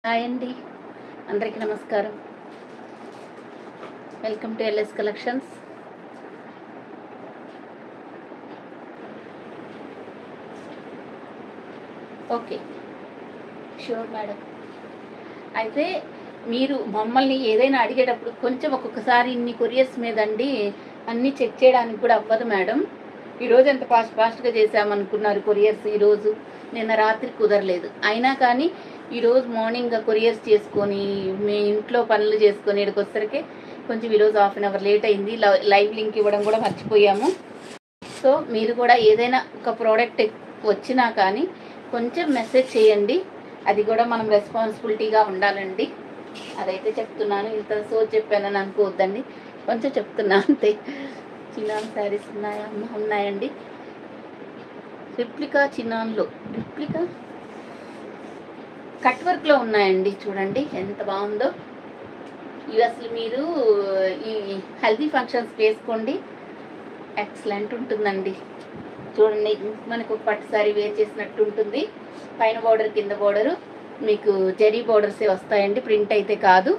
Hi అండి, అందరికీ నమస్కారం. Welcome to LS collections. Okay, sure madam. అయితే మీరు మమ్మల్ని ఏదైనా అడిగేటప్పుడు కొంచెం ఒక్కొక్కసారి ఇన్ని కొరియర్స్ మీదండి అన్నీ చెక్ చేయడానికి కూడా అవ్వదు మేడం. ఈరోజు ఎంత ఫాస్ట్గా చేసామనుకున్నారు కొరియర్స్. ఈరోజు నిన్న రాత్రి కుదరలేదు, అయినా కానీ ఈరోజు మార్నింగ్ కొరియర్స్ చేసుకొని మీ ఇంట్లో పనులు చేసుకొని ఇక్కడికి వచ్చేసరికి కొంచెం ఈరోజు హాఫ్ అన్ అవర్ లేట్ అయింది. లైవ్ లింక్ ఇవ్వడం కూడా మర్చిపోయాము. సో మీరు కూడా ఏదైనా ఒక ప్రోడక్ట్ వచ్చినా కానీ కొంచెం మెసేజ్ చేయండి. అది కూడా మనం రెస్పాన్సిబిలిటీగా ఉండాలండి. అదైతే చెప్తున్నాను. ఇంత సో చెప్పానని అనుకోవద్దండి, కొంచెం చెప్తున్నా అంతే. చిన్నాన్ శారీస్ ఉన్నాయా? ఉన్నాయండి. రిప్లికా చిన్నాన్లో రిప్లికా కట్ వర్క్లో ఉన్నాయండి. చూడండి ఎంత బాగుందో. ఇవి అసలు మీరు ఈ హెల్దీ ఫంక్షన్స్ వేసుకోండి, ఎక్సలెంట్ ఉంటుందండి. చూడండి, మనకు పట్టు సారీ వేర్ చేసినట్టు ఉంటుంది. పైన బోర్డర్ కింద బోర్డరు మీకు జెరీ బోర్డర్సే వస్తాయండి, ప్రింట్ అయితే కాదు.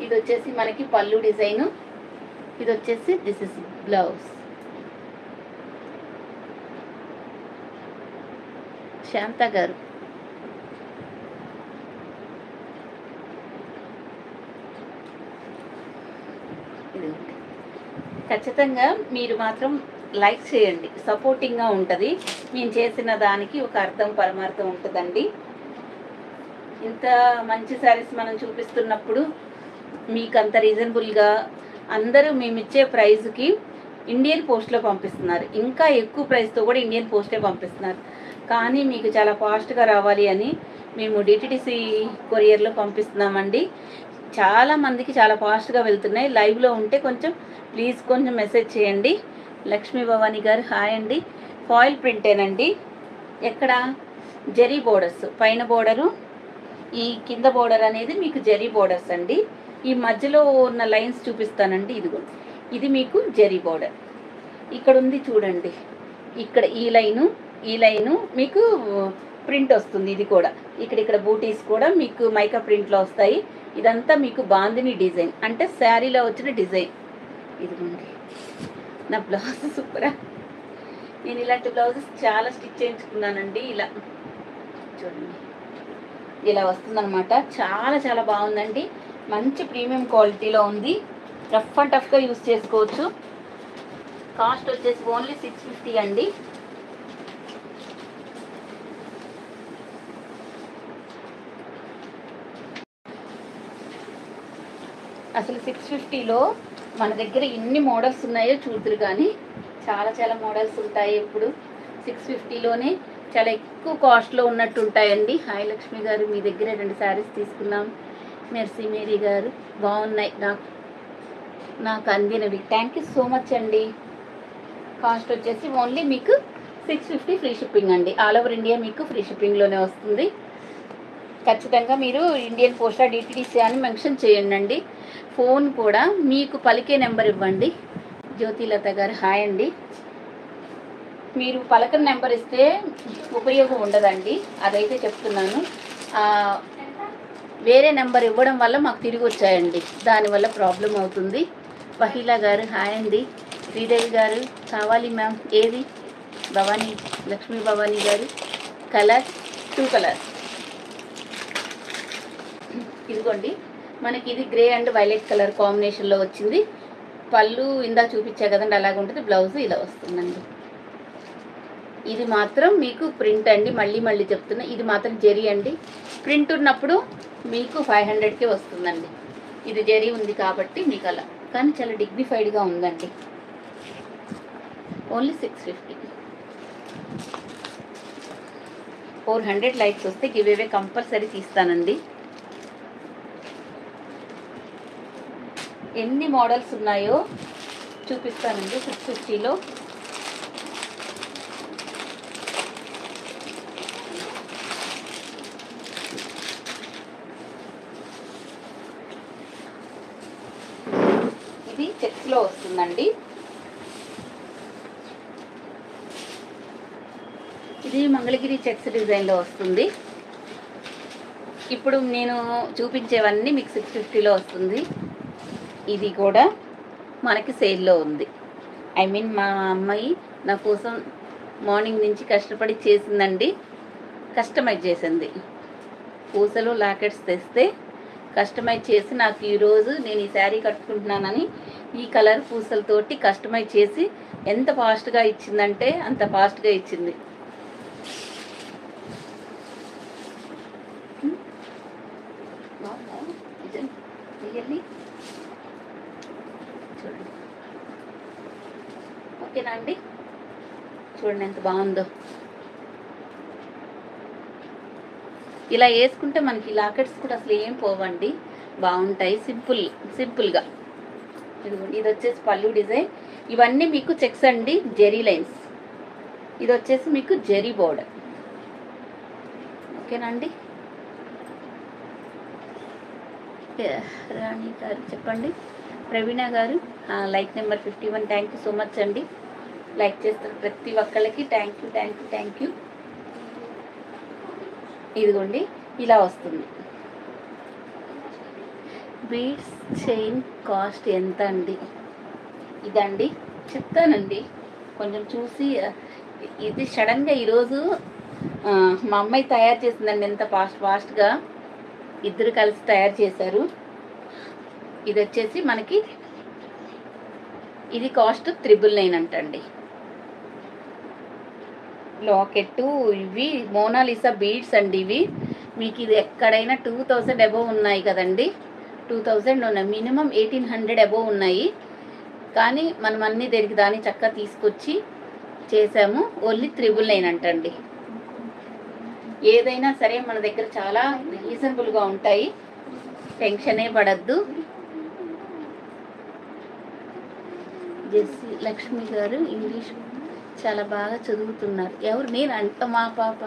ఇది వచ్చేసి మనకి పళ్ళు డిజైను. ఇది వచ్చేసి దిస్ ఇస్ బ్లౌజ్. శాంత గారు, ఇది ఖచ్చితంగా మీరు మాత్రం లైక్ చేయండి, సపోర్టింగ్గా ఉంటుంది. మేము చేసిన దానికి ఒక అర్థం పరమార్థం ఉంటుందండి. ఇంత మంచి శారీస్ మనం చూపిస్తున్నప్పుడు మీకు అంత రీజనబుల్గా అందరూ మేము ఇచ్చే ప్రైస్కి ఇండియన్ పోస్ట్లో పంపిస్తున్నారు. ఇంకా ఎక్కువ ప్రైస్తో కూడా ఇండియన్ పోస్టే పంపిస్తున్నారు. కానీ మీకు చాలా ఫాస్ట్గా రావాలి అని మేము డిటిడిసి కొరియర్లో పంపిస్తున్నామండి. చాలామందికి చాలా ఫాస్ట్గా వెళ్తున్నాయి. లైవ్లో ఉంటే కొంచెం ప్లీజ్ కొంచెం మెసేజ్ చేయండి. లక్ష్మీ భవానీ గారు హాయ్ అండి. ఫాయిల్ ప్రింటేనండి. ఎక్కడ జెరీ బోర్డర్స్, పైన బోర్డరు, ఈ కింద బోర్డర్ అనేది మీకు జెరీ బోర్డర్స్ అండి. ఈ మధ్యలో ఉన్న లైన్స్ చూపిస్తానండి. ఇదిగో ఇది మీకు జెరీ బోర్డర్. ఇక్కడ ఉంది చూడండి, ఇక్కడ ఈ లైను మీకు ప్రింట్ వస్తుంది. ఇది కూడా ఇక్కడ బూటీస్ కూడా మీకు మైకా ప్రింట్లో వస్తాయి. ఇదంతా మీకు బాందిని డిజైన్, అంటే శారీలో వచ్చిన డిజైన్. ఇదిగోండి నా బ్లౌజ్ సూపరా. నేను ఇలాంటి బ్లౌజెస్ చాలా స్టిచ్ చేయించుకున్నానండి. ఇలా చూడండి, ఇలా వస్తుందన్నమాట. చాలా చాలా బాగుందండి. మంచి ప్రీమియం క్వాలిటీలో ఉంది. రఫ్ అండ్ టఫ్గా యూస్ చేసుకోవచ్చు. కాస్ట్ వచ్చేసి ఓన్లీ 650 అండి. అసలు 650లో మన దగ్గర ఎన్ని మోడల్స్ ఉన్నాయో చూద్దరు కానీ చాలా చాలా మోడల్స్ ఉంటాయి. ఇప్పుడు 650లోనే చాలా ఎక్కువ కాస్ట్లో ఉన్నట్టు ఉంటాయండి. హాయ్ లక్ష్మి గారు, మీ దగ్గర 2 శారీస్ తీసుకున్నాం. మెర్సీ మేరీ గారు, బాగున్నాయి, నాకు అందినవి. థ్యాంక్ యూ సో మచ్ అండి. కాస్ట్ వచ్చేసి ఓన్లీ మీకు 650 ఫ్రీ షిప్పింగ్ అండి. ఆల్ ఓవర్ ఇండియా మీకు ఫ్రీ షిప్పింగ్లోనే వస్తుంది. ఖచ్చితంగా మీరు ఇండియన్ పోస్టా డిటిడిసి అని మెన్షన్ చేయండి. ఫోన్ కూడా మీకు పలికే నెంబర్ ఇవ్వండి. జ్యోతిలత గారు హాయ్ అండి. మీరు పలకని నెంబర్ ఇస్తే ఉపయోగం ఉండదండి, అదైతే చెప్తున్నాను. వేరే నెంబర్ ఇవ్వడం వల్ల మాకు తిరిగి వచ్చాయండి, దానివల్ల ప్రాబ్లం అవుతుంది. వహీలా గారు హాయ్ అండి. శ్రీదేవి గారు కావాలి మ్యామ్. ఏది? భవానీ, లక్ష్మీ భవానీ గారు. Colour 2 colours. ఇదిగోండి, మనకి ఇది గ్రే అండ్ వైలెట్ కలర్ కాంబినేషన్లో వచ్చింది. పళ్ళు ఇందా చూపించా కదండి, అలాగే ఉంటుంది. బ్లౌజ్ ఇలా వస్తుందండి. ఇది మాత్రం మీకు ప్రింట్ అండి, మళ్ళీ చెప్తున్నా, ఇది మాత్రం జెరీ అండి. ప్రింట్ ఉన్నప్పుడు మీకు 500కే వస్తుందండి. ఇది జెరీ ఉంది కాబట్టి మీకు అలా, కానీ చాలా డిగ్నిఫైడ్గా ఉందండి. ఓన్లీ 650. 400 లైక్స్ వస్తే గివ్ అవే కంపల్సరీ తీస్తానండి. ఎన్ని మోడల్స్ ఉన్నాయో చూపిస్తానండి 650లో. ఇది చెక్స్లో వస్తుందండి. ఇది మంగళగిరి చెక్స్ డిజైన్లో వస్తుంది. ఇప్పుడు నేను చూపించేవన్నీ మీకు 650లో వస్తుంది. ఇది కూడా మనకి సేల్లో ఉంది. ఐ మీన్ మా అమ్మాయి నా కోసం మార్నింగ్ నుంచి కష్టపడి చేసిందండి. కస్టమైజ్ చేసింది. పూసలు లాకెట్స్ తెస్తే కస్టమైజ్ చేసి నాకు ఈరోజు నేను ఈ శారీ కట్టుకుంటున్నానని ఈ కలర్ పూసలతోటి కస్టమైజ్ చేసి ఎంత ఫాస్ట్గా ఇచ్చిందంటే అంత ఫాస్ట్గా ఇచ్చింది. చూడండి, ఓకేనా అండి? చూడండి ఎంత బాగుందో. ఇలా వేసుకుంటే మనకి లాకెట్స్ కూడా అసలు ఏం పోవండి, బాగుంటాయి. సింపుల్గా. ఇదిగోండి, ఇది వచ్చేసి పళ్ళు డిజైన్. ఇవన్నీ మీకు చెక్స్ అండి, జెరీ లైన్స్. ఇది వచ్చేసి మీకు జెరీ బోర్డర్. ఓకేనా అండి? రాణి గారు చెప్పండి. ప్రవీణ గారు like number 51. Thank you so much అండి. లైక్ చేస్తారు ప్రతి ఒక్కళ్ళకి. Thank you. ఇదిగోండి, ఇలా వస్తుంది. బీడ్స్ చైన్ కాస్ట్ ఎంత అండి? ఇదండి చెప్తానండి, కొంచెం చూసి. ఇది సడన్గా ఈరోజు మా అమ్మాయి తయారు చేసిందండి. ఎంత ఫాస్ట్గా ఇద్దరు కలిసి తయారు చేశారు. ఇది వచ్చేసి మనకి ఇది కాస్ట్ 999 అంటండి. లాకెట్టు ఇవి మోనాలిసా బీడ్స్ అండి. ఇవి మీకు ఇది ఎక్కడైనా 2000 అబోవ్ ఉన్నాయి కదండి. 2000 ఉన్నాయి, మినిమం 1800 అబోవ్ ఉన్నాయి. కానీ మనం అన్నీ దేనికి దాన్ని చక్కగా తీసుకొచ్చి చేసాము. ఓన్లీ 999 అంటండి. ఏదైనా సరే మన దగ్గర చాలా రీజనబుల్గా ఉంటాయి, టెన్షనే పడద్దు. జెస్సీ లక్ష్మి గారు ఇంగ్లీష్ చాలా బాగా చదువుతున్నారు. ఎవరు? నేను అంట మా పాప.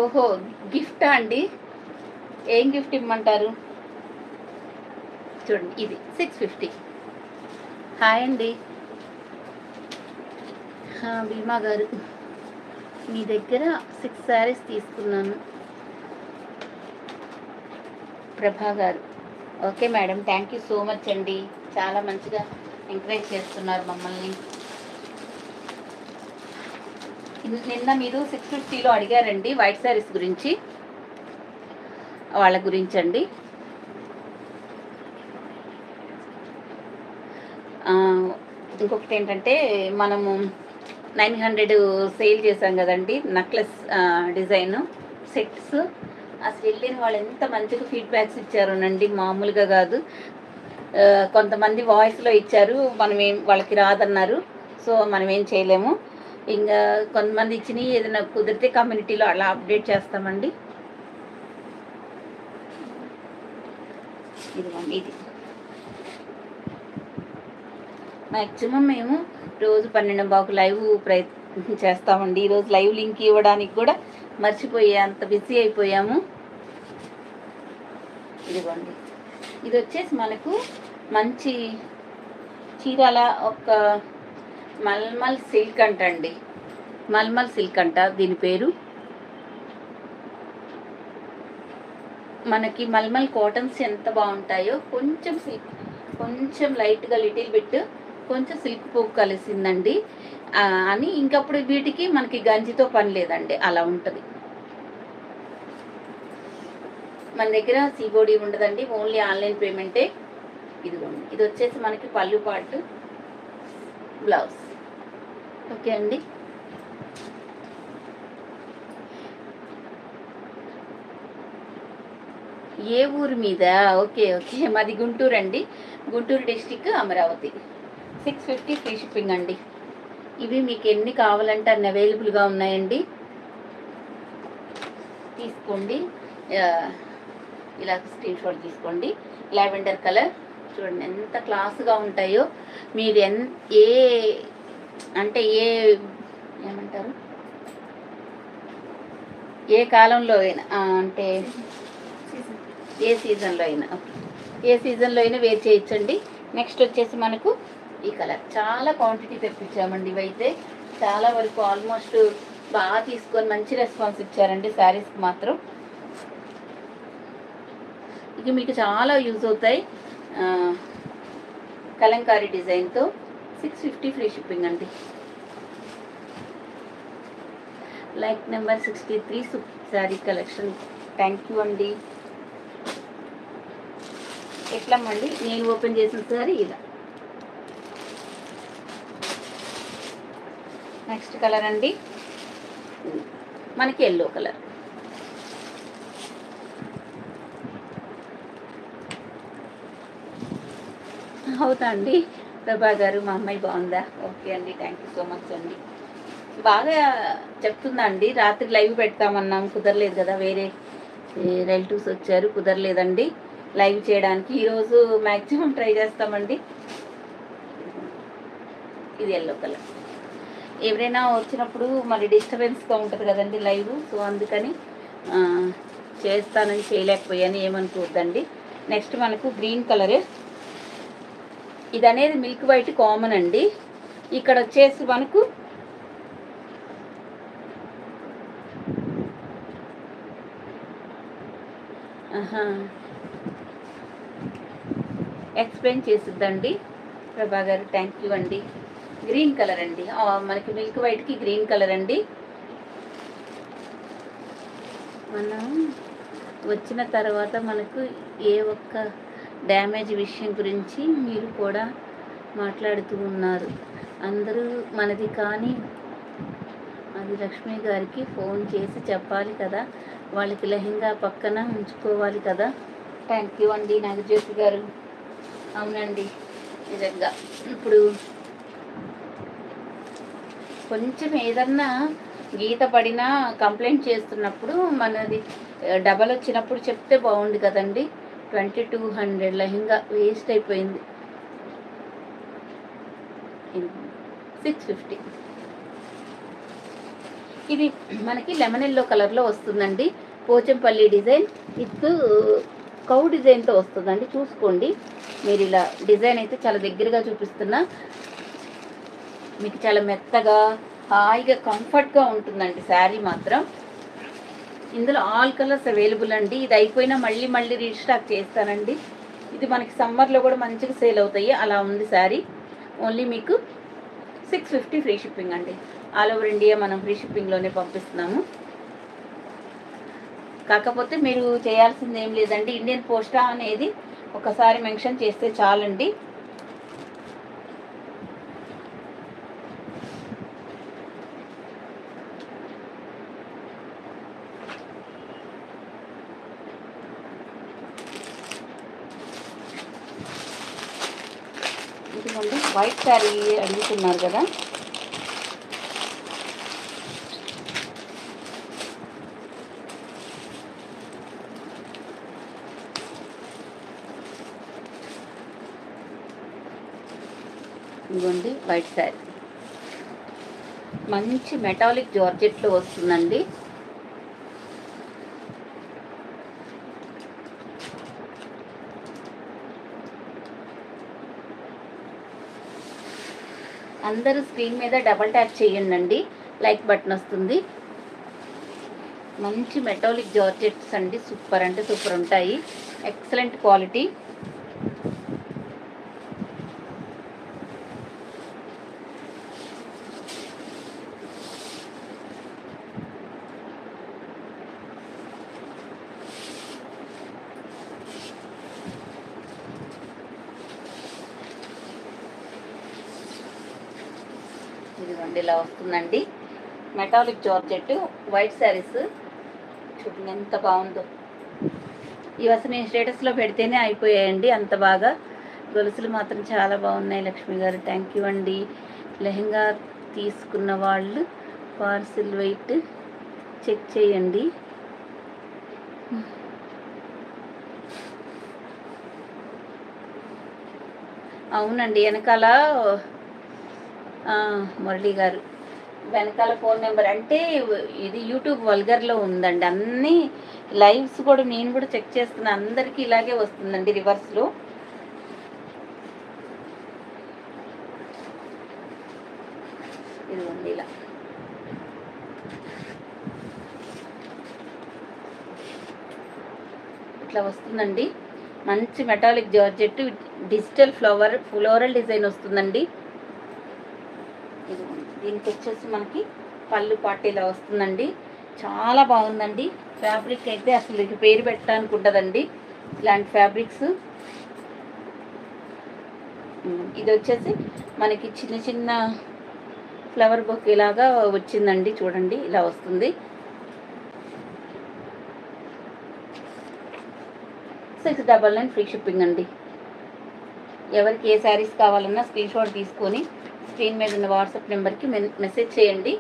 ఓహో, గిఫ్టా అండి? ఏం గిఫ్ట్ ఇమ్మంటారు? చూడండి, ఇది 650. హాయ్ అండి. భీమా గారు, మీ దగ్గర 6 శారీస్ తీసుకున్నాను. ప్రభా గారు, okay madam, thank you so much అండి. చాలా మంచిగా ఎంకరేజ్ చేస్తున్నారు మమ్మల్ని. నిన్న మీరు 650లో అడిగారండి వైట్ శారీస్ గురించి, వాళ్ళ గురించి అండి. ఇంకొకటి ఏంటంటే, మనము 900 సేల్ చేసాం కదండి నెక్లెస్ డిజైన్ సెట్స్. అసలు వెళ్ళిన వాళ్ళు ఎంత మంచిగా ఫీడ్బ్యాక్స్ ఇచ్చారోనండి, మామూలుగా కాదు. కొంతమంది వాయిస్లో ఇచ్చారు, వాళ్ళకి రాదన్నారు. సో మనం ఏం చేయలేము. ఇంకా కొంతమంది ఇచ్చినవి ఏదైనా కుదిరితే కమ్యూనిటీలో అలా అప్డేట్ చేస్తామండి. ఇదిగోండి, ఇది మ్యాక్సిమం మేము రోజు 12 లైవ్ ప్రయత్నం చేస్తామండి. ఈరోజు లైవ్ లింక్ ఇవ్వడానికి కూడా మర్చిపోయే అంత బిజీ అయిపోయాము. ఇదిగోండి, ఇది వచ్చేసి మనకు మంచి చీరాల ఒక మల్మల్ సిల్క్ అంటండి. మల్మల్ సిల్క్ అంట దీని పేరు. మనకి మల్మల్ కాటన్స్ ఎంత బాగుంటాయో, కొంచెం లైట్గా లిటిల్ బిట్ కొంచెం సిల్క్ పోగు కలిసిందండి అని. ఇంకప్పుడు వీటికి మనకి గంజితో పని లేదండి, అలా ఉంటుంది. మన దగ్గర సీబోడీ ఉండదండి, ఓన్లీ ఆన్లైన్ పేమెంటే. ఇదిగోండి, ఇది వచ్చేసి మనకి పళ్ళు పాటు బ్లౌజ్. ఓకే అండి. ఏ ఊరు మీద? ఓకే, మాది గుంటూరు అండి, Guntur district, Amaravati. 650 free shipping అండి. ఇవి మీకు ఎన్ని కావాలంటే అన్ని అవైలబుల్గా ఉన్నాయండి, తీసుకోండి. ఇలా స్క్రీన్ షాట్ తీసుకోండి. లావెండర్ కలర్ చూడండి ఎంత క్లాస్గా ఉంటాయో. మీరు ఏమంటారు, ఏ కాలంలో అయినా, అంటే ఏ సీజన్లో అయినా వేర్ చేయొచ్చండి. నెక్స్ట్ వచ్చేసి మనకు ఈ కలర్ చాలా క్వాంటిటీ తెప్పించామండి. ఇవైతే చాలా వరకు ఆల్మోస్ట్ బాగా తీసుకొని మంచి రెస్పాన్స్ ఇచ్చారండి శారీస్కి మాత్రం. ఇక మీకు చాలా యూజ్ అవుతాయి. కలంకారీ డిజైన్తో 650 ఫ్రీ షిప్పింగ్ అండి. Like number 63 sari collection. Thank you అండి. ఎట్లా అండి నేను ఓపెన్ చేసిన సారీ ఇలా. నెక్స్ట్ కలర్ అండి మనకి ఎల్లో కలర్. అవుతా అండి ప్రభా గారు, మా అమ్మాయి బాగుందా? ఓకే అండి, థ్యాంక్ యూ సో మచ్ అండి. బాగా చెప్తుందా అండి. రాత్రి లైవ్ పెడతామన్నాం, కుదరలేదు కదా, వేరే రిలేటివ్స్ వచ్చారు, కుదరలేదండి లైవ్ చేయడానికి. ఈరోజు మ్యాక్సిమం ట్రై చేస్తామండి. ఇది ఎల్లో కలర్. ఎవరైనా వచ్చినప్పుడు మరి డిస్టర్బెన్స్గా ఉంటుంది కదండి లైవ్, సో అందుకని చేస్తానని చేయలేకపోయాను, ఏమనుకోవద్దండి. నెక్స్ట్ మనకు గ్రీన్ కలరే. ఇది అనేది మిల్క్ వైట్ కామన్ అండి. ఇక్కడ వచ్చేసి మనకు ఎక్స్ప్లెయిన్ చేసిద్దండి ప్రభా గారు, థ్యాంక్ యూ అండి. గ్రీన్ కలర్ అండి, మనకి మిల్క్ వైట్కి గ్రీన్ కలర్ అండి. మనం వచ్చిన తర్వాత మనకు ఏ ఒక్క డ్యామేజ్ విషయం గురించి మీరు కూడా మాట్లాడుతూ ఉన్నారు. అందరూ మనది కానీ అది లక్ష్మి గారికి ఫోన్ చేసి చెప్పాలి కదా, వాళ్ళకి లెహంగా పక్కన ఉంచుకోవాలి కదా. థ్యాంక్ యూ అండి నాగజ్యోతి గారు. అవునండి, నిజంగా ఇప్పుడు కొంచెం ఏదన్నా గీత పడినా కంప్లైంట్ చేస్తున్నప్పుడు మనది డబల్ వచ్చినప్పుడు చెప్తే బాగుంది కదండి. 2200 లెహంగా వేస్ట్ అయిపోయింది. 650. ఇది మనకి లెమన్ ఎల్లో కలర్లో వస్తుందండి. పోచంపల్లి డిజైన్ విత్ కౌ డిజైన్తో వస్తుందండి. చూసుకోండి మీరు, ఇలా డిజైన్ అయితే చాలా దగ్గరగా చూపిస్తున్నా. మీకు చాలా మెత్తగా హాయిగా కంఫర్ట్గా ఉంటుందండి శారీ మాత్రం. ఇందులో ఆల్ కలర్స్ అవైలబుల్ అండి. ఇది అయిపోయినా మళ్ళీ రీస్టాక్ చేస్తానండి. ఇది మనకి సమ్మర్లో కూడా మంచిగా సేల్ అవుతాయి, అలా ఉంది శారీ. ఓన్లీ మీకు 650 ఫ్రీ షిప్పింగ్ అండి. ఆల్ ఓవర్ ఇండియా మనం ఫ్రీ షిప్పింగ్లోనే పంపిస్తున్నాము. కాకపోతే మీరు చేయాల్సింది ఏం లేదండి, ఇండియన్ పోస్టా అనేది ఒకసారి మెన్షన్ చేస్తే చాలండి. ఇదిగోండి వైట్ శారీ అడుగుతున్నారు కదా, ఇదిగోండి వైట్ శారీ మంచి మెటాలిక్ జార్జెట్లో వస్తుందండి. అందరూ స్క్రీన్ మీద డబల్ ట్యాప్ చేయండి, లైక్ బటన్ వస్తుంది. మంచి మెటాలిక్ జార్జెట్స్ అండి, సూపర్ అంటే సూపర్ ఉంటాయి, ఎక్సలెంట్ క్వాలిటీ. ఇదిగోండి ఇలా వస్తుందండి మెటాలిక్ జార్జెట్ వైట్ శారీస్. చూడండి ఎంత బాగుందో. ఇవి అసలు నేను స్టేటస్లో పెడితేనే అయిపోయాయండి, అంత బాగా. గొలుసులు మాత్రం చాలా బాగున్నాయి లక్ష్మి గారు, థ్యాంక్ యూ అండి. లెహంగా తీసుకున్న వాళ్ళు పార్సిల్ వెయిట్ చెక్ చేయండి. అవునండి, వెనకాల మురళి గారు వెనకాల ఫోన్ నెంబర్ అంటే ఇది యూట్యూబ్ వల్గర్లో ఉందండి. అన్నీ లైవ్స్ కూడా నేను కూడా చెక్ చేస్తున్నా, అందరికీ ఇలాగే వస్తుందండి రివర్స్లో. ఇదిగోండి ఇలా ఇట్లా వస్తుందండి. మంచి metallic georgette digital floral design వస్తుందండి. ఇదిగోండి దీనికి వచ్చేసి మనకి పళ్ళు పాటు ఇలా వస్తుందండి. చాలా బాగుందండి. ఫ్యాబ్రిక్ అయితే అసలు ఇది పేరు పెట్టడానికి ఉండదండి ఇలాంటి ఫ్యాబ్రిక్స్. ఇది వచ్చేసి మనకి చిన్న చిన్న ఫ్లవర్ బొకే ఇలాగా వచ్చిందండి. చూడండి ఇలా వస్తుంది. 699 ఫ్రీ షిప్పింగ్ అండి. ఎవరికి ఏ శారీస్ కావాలన్నా స్క్రీన్ షాట్ తీసుకొని స్క్రీన్ మీద ఉన్న వాట్సాప్ నెంబర్కి మెసేజ్ చేయండి.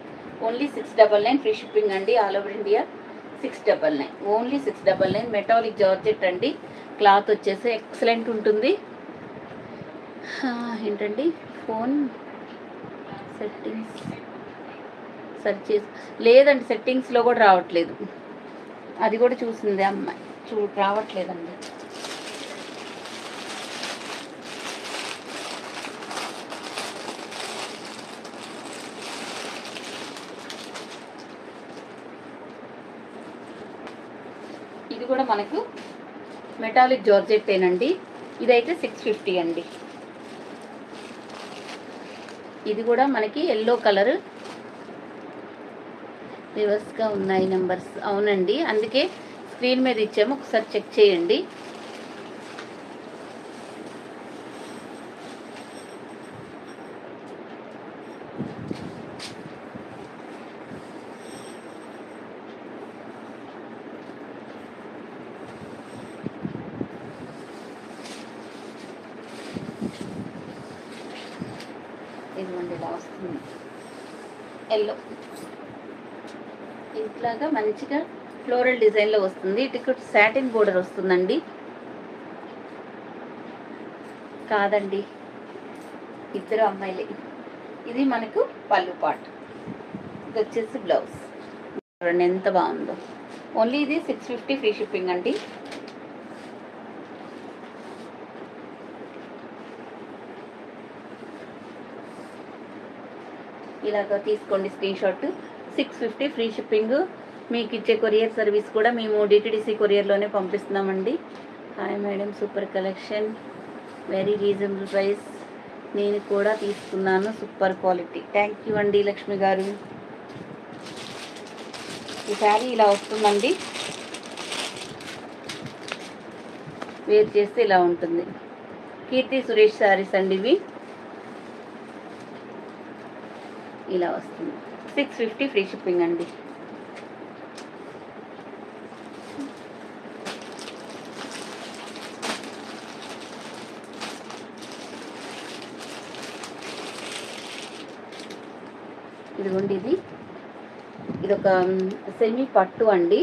ఓన్లీ 699 ఫ్రీ షిప్పింగ్ అండి. All over India 699, only 699. Metallic georgette అండి. క్లాత్ వచ్చేసి ఎక్సలెంట్ ఉంటుంది. ఏంటండి ఫోన్ సెట్టింగ్స్ సెర్చ్ చేసి లేదండి, సెట్టింగ్స్లో కూడా రావట్లేదు. అది కూడా చూసింది అమ్మాయి, రావట్లేదండి. ఇది కూడా మనకు మెటాలిక్ జార్జెట్టేనండి. ఇదైతే 650 అండి. ఇది కూడా మనకి ఎల్లో కలర్. రివర్స్గా ఉన్నాయి నెంబర్స్. అవునండి, అందుకే స్క్రీన్ మీద ఇచ్చాము, ఒకసారి చెక్ చేయండి. ఇదిగోండి ఇలా వస్తుంది ఎల్లో. ఇట్లాగా మంచిగా ఫ్లోరల్ డిజైన్లో వస్తుంది. టికెట్ సాటిన్ బోర్డర్ వస్తుందండి. కాదండి, ఇద్దరు అమ్మాయిలే. ఇది మనకు పళ్ళు పాట్. ఇది వచ్చేసి బ్లౌజ్. చూడండి ఎంత బాగుందో. ఓన్లీ ఇది 650 ఫ్రీ షిప్పింగ్ అండి. ఇలాగ తీసుకోండి స్క్రీన్ షాట్. 650 free shipping. మీకు ఇచ్చే కొరియర్ సర్వీస్ కూడా మేము డిటిడిసి కొరియర్లోనే పంపిస్తున్నామండి. Hi madam, super collection, very reasonable price. నేను కూడా తీసుకున్నాను, సూపర్ క్వాలిటీ. థ్యాంక్ యూ అండి లక్ష్మి గారు. ఈ శారీ ఇలా వస్తుందండి. వేర్ చేస్తే ఇలా ఉంటుంది. కీర్తి సురేష్ శారీస్ అండి ఇవి. ఇలా వస్తుంది. 650 ఫ్రీ షిప్పింగ్ అండి. ఇదిగోండి ఇదొక సెమీ పట్టు అండి.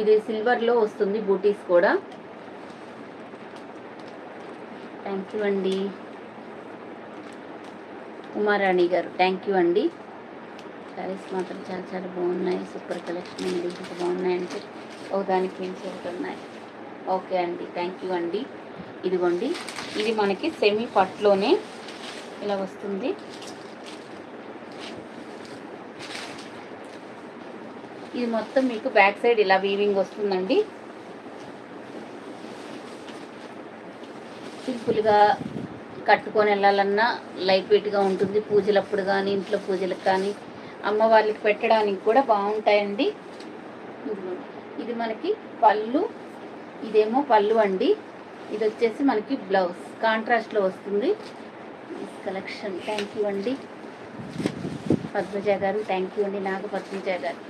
ఇది సిల్వర్లో వస్తుంది, బూటీస్ కూడా. థ్యాంక్ యూ అండి ఉమారాణి గారు, థ్యాంక్ యూ అండి. శారీస్ మాత్రం చాలా చాలా బాగున్నాయి, సూపర్ కలెక్షన్ అండి. ఇంకా బాగున్నాయంటే దానికి మించి ఒకటి ఉన్నాయి. ఓకే అండి, థ్యాంక్ యూ అండి. ఇదిగోండి ఇది మనకి సెమీ పట్టులోనే ఇలా వస్తుంది. ఇది మొత్తం మీకు బ్యాక్ సైడ్ ఇలా వీవింగ్ వస్తుందండి. సింపుల్గా కట్టుకొని వెళ్ళాలన్నా లైట్ వెయిట్గా ఉంటుంది. పూజలప్పుడు కానీ, ఇంట్లో పూజలకు కానీ, అమ్మవారికి పెట్టడానికి కూడా బాగుంటాయండి. ఇది మనకి పళ్ళు, ఇదేమో పళ్ళు అండి. ఇది వచ్చేసి మనకి బ్లౌజ్ కాంట్రాస్ట్లో వస్తుంది. కలెక్షన్ థ్యాంక్ యూ అండి పద్మజ గారు, థ్యాంక్ యూ అండి నాగ పద్మజ గారు.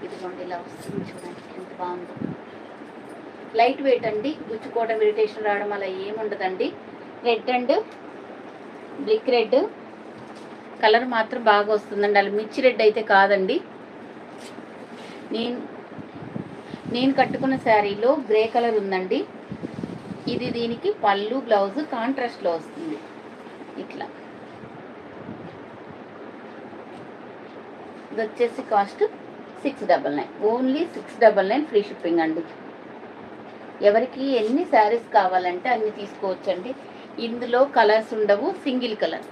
ఇదిగోండి ఇలా వస్తుంది, చూడండి ఎంత బాగుందో. లైట్ వెయిట్ అండి, గుచ్చుకోవడం, ఇరిటేషన్ రావడం అలా ఏముండదండి. Red and brick red colour మాత్రం బాగా వస్తుందండి. అలా మిర్చి రెడ్ అయితే కాదండి. నేను కట్టుకున్న శారీలో గ్రే కలర్ ఉందండి. ఇది దీనికి పళ్ళు, బ్లౌజ్ కాంట్రాస్ట్లో వస్తుంది. ఇట్లా ఇది వచ్చేసి కాస్ట్ 699, ఓన్లీ 699 ఫ్రీ షిప్పింగ్ అండి. ఎవరికి ఎన్ని శారీస్ కావాలంటే అన్ని తీసుకోవచ్చండి. ఇందులో కలర్స్ ఉండవు, సింగిల్ కలర్.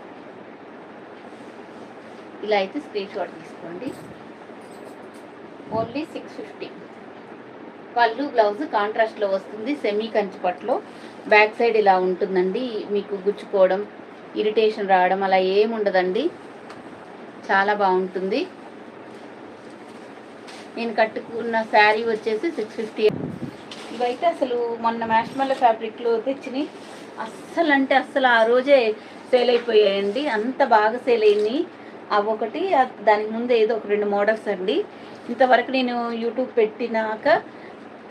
ఇలా అయితే స్క్రీన్ షాట్ తీసుకోండి. ఓన్లీ 650. పళ్ళు బ్లౌజ్ కాంట్రాస్ట్లో వస్తుంది, సెమీ కంచిపట్లో. బ్యాక్ సైడ్ ఇలా ఉంటుందండి. మీకు గుచ్చుకోవడం, ఇరిటేషన్ రావడం అలా ఏముండదండి. చాలా బాగుంటుంది. నేను కట్టుకున్న శారీ వచ్చేసి 650. ఇవైతే అసలు మొన్న మ్యాష్మల్ల ఫ్యాబ్రిక్లో తెచ్చినాయి. అస్సలు అంటే అస్సలు ఆ రోజే సేల్ అయిపోయాయండి. అంత బాగా సేల్ అయింది. అవి ఒకటి, దానికి ముందు ఏదో ఒక 2 మోడల్స్ అండి. ఇంతవరకు నేను యూట్యూబ్ పెట్టినాక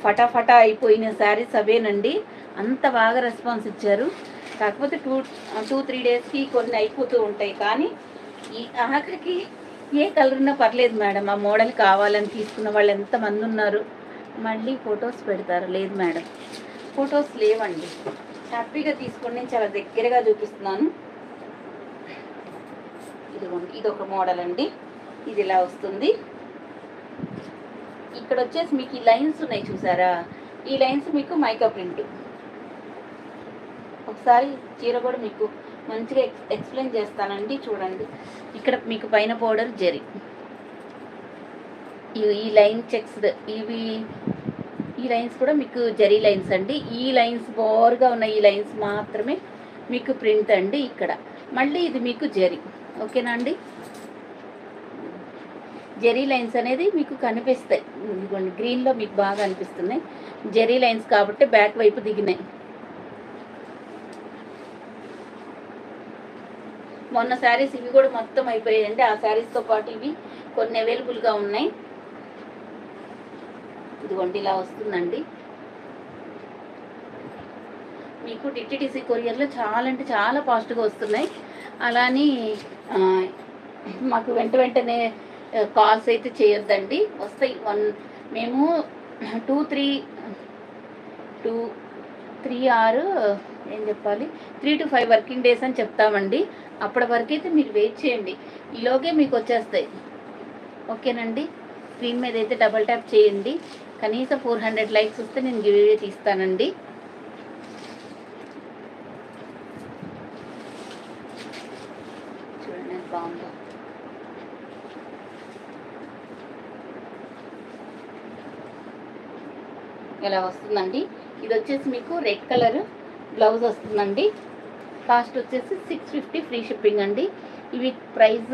ఫటాఫటా అయిపోయిన శారీస్ అవేనండి. అంత బాగా రెస్పాన్స్ ఇచ్చారు. కాకపోతే 2-3 డేస్కి కొన్ని అయిపోతూ ఉంటాయి. కానీ ఈ ఆఖరికి ఏ కలర్ ఉన్నా పర్లేదు మేడం, ఆ మోడల్ కావాలని తీసుకున్న వాళ్ళు ఎంతమంది ఉన్నారు. మళ్ళీ ఫొటోస్ పెడతారు. లేదు మేడం, ఫొటోస్ లేవండి. హ్యాపీగా తీసుకోండి. నేను చాలా దగ్గరగా చూపిస్తున్నాను. ఇదిగోండి, ఇది ఒక మోడల్ అండి. ఇది ఇలా వస్తుంది. ఇక్కడ వచ్చేసి మీకు ఈ లైన్స్ ఉన్నాయి చూసారా, ఈ లైన్స్ మీకు మైకా ప్రింట్. ఒకసారి చీర కూడా మీకు మంచిగా ఎక్స్ప్లెయిన్ చేస్తానండి. చూడండి, ఇక్కడ మీకు పైన బోర్డర్ జరీ, ఈ లైన్ చెక్స్, ఈ లైన్స్ కూడా మీకు జరీ లైన్స్ అండి. ఈ లైన్స్ బోర్గా ఉన్న ఈ లైన్స్ మాత్రమే మీకు ప్రింట్ అండి. ఇక్కడ మళ్ళీ ఇది మీకు జరీ. ఓకేనా అండి? జరీ లైన్స్ అనేది మీకు కనిపిస్తాయి. ఇదిగోండి, గ్రీన్లో మీకు బాగా అనిపిస్తున్నాయి జరీ లైన్స్ కాబట్టి బ్యాక్ వైపు దిగినాయి. మొన్న శారీస్ ఇవి కూడా మొత్తం అయిపోయాయండి. ఆ శారీస్తో పాటు ఇవి కొన్ని అవైలబుల్గా ఉన్నాయి. ఇదిగోండి, ఇలా వస్తుందండి. మీకు డిటిడిసి కొరియర్లో చాలా అంటే చాలా ఫాస్ట్గా వస్తున్నాయి. అలాని మాకు వెంటనే కాల్స్ అయితే చేయొద్దండి, వస్తాయి. మేము 2-3 ఆరు ఏం చెప్పాలి 3 to 5 వర్కింగ్ డేస్ అని చెప్తామండి. అప్పటి వరకు అయితే మీరు వెయిట్ చేయండి, ఈలోగే మీకు వచ్చేస్తాయి. ఓకేనండి? స్క్రీన్ మీద అయితే డబల్ ట్యాప్ చేయండి. కనీసం 400 లైక్స్ వస్తే నేను గివ్ తీస్తానండి. చూడండి ఎంత బాగుందో. ఇలా వస్తుందండి. ఇది వచ్చేసి మీకు రెడ్ కలర్ బ్లౌజ్ వస్తుందండి. కాస్ట్ వచ్చేసి 650 ఫ్రీ షిప్పింగ్ అండి. ఇవి ప్రైస్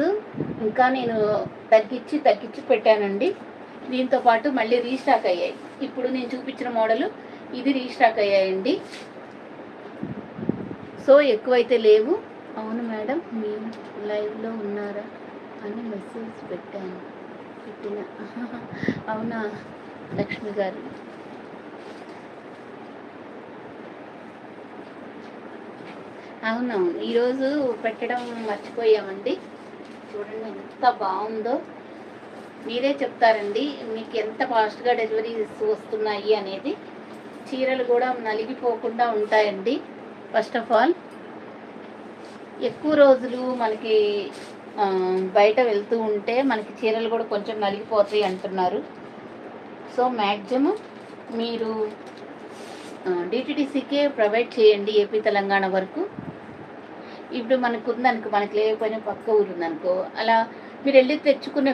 ఇంకా నేను తగ్గించి పెట్టానండి. దీంతో పాటు మళ్ళీ రీస్టాక్ అయ్యాయి. ఇప్పుడు నేను చూపించిన మోడల్ ఇది రీస్టాక్ అయ్యాయండి. సో ఎక్కువైతే లేవు. అవును మేడం, మీరు లైవ్లో ఉన్నారా అని మెసేజ్ పెట్టిన అవునా లక్ష్మి గారు? అవునవును, ఈరోజు పెట్టడం మర్చిపోయామండి. చూడండి ఎంత బాగుందో, మీరే చెప్తారండి మీకు ఎంత ఫాస్ట్గా డెలివరీస్ వస్తున్నాయి అనేది. చీరలు కూడా నలిగిపోకుండా ఉంటాయండి. ఫస్ట్ ఆఫ్ ఆల్ ఎక్కువ రోజులు మనకి బయట వెళ్తూ ఉంటే మనకి చీరలు కూడా కొంచెం నలిగిపోతాయి అంటున్నారు. సో మ్యాక్సిమం మీరు డిటిడిసికే ప్రొవైడ్ చేయండి. ఏపీ తెలంగాణ వరకు ఇప్పుడు మనకు ఉందనుకో, మనకి లేకపోయినా పక్క ఊరు ఉందనుకో, అలా మీరు వెళ్ళి తెచ్చుకునే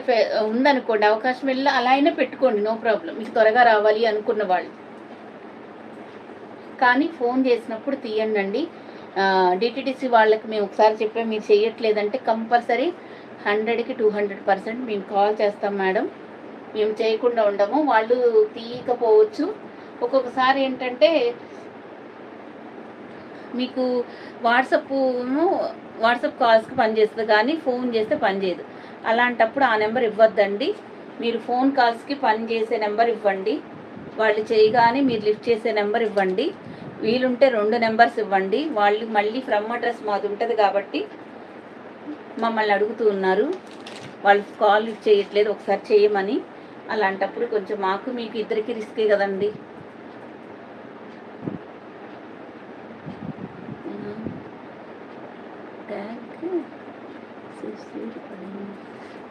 ఉందనుకోండి, అవకాశం వెళ్ళి అలా అయినా పెట్టుకోండి, నో ప్రాబ్లం. మీకు త్వరగా రావాలి అనుకున్న వాళ్ళు. కానీ ఫోన్ చేసినప్పుడు తీయండి. డిటిడిసి వాళ్ళకి మేము ఒకసారి చెప్పే మీరు చేయట్లేదంటే కంపల్సరీ 100కి 200% మేము కాల్ చేస్తాం మేడం. మేము చేయకుండా ఉండము. వాళ్ళు తీయకపోవచ్చు. ఒక్కొక్కసారి ఏంటంటే మీకు వాట్సాప్ కాల్స్కి పనిచేస్తుంది, కానీ ఫోన్ చేస్తే పనిచేయదు. అలాంటప్పుడు ఆ నెంబర్ ఇవ్వద్దండి. మీరు ఫోన్ కాల్స్కి పనిచేసే నెంబర్ ఇవ్వండి. వాళ్ళు చేయగానే మీరు లిఫ్ట్ చేసే నెంబర్ ఇవ్వండి. వీలుంటే 2 నెంబర్స్ ఇవ్వండి. వాళ్ళు మళ్ళీ ఫ్రమ్ అడ్రస్ మాది ఉంటుంది కాబట్టి మమ్మల్ని అడుగుతూ ఉన్నారు, వాళ్ళు కాల్ లిఫ్ట్ చేయట్లేదు, ఒకసారి చేయమని. అలాంటప్పుడు కొంచెం మాకు మీకు ఇద్దరికి రిస్కే కదండి.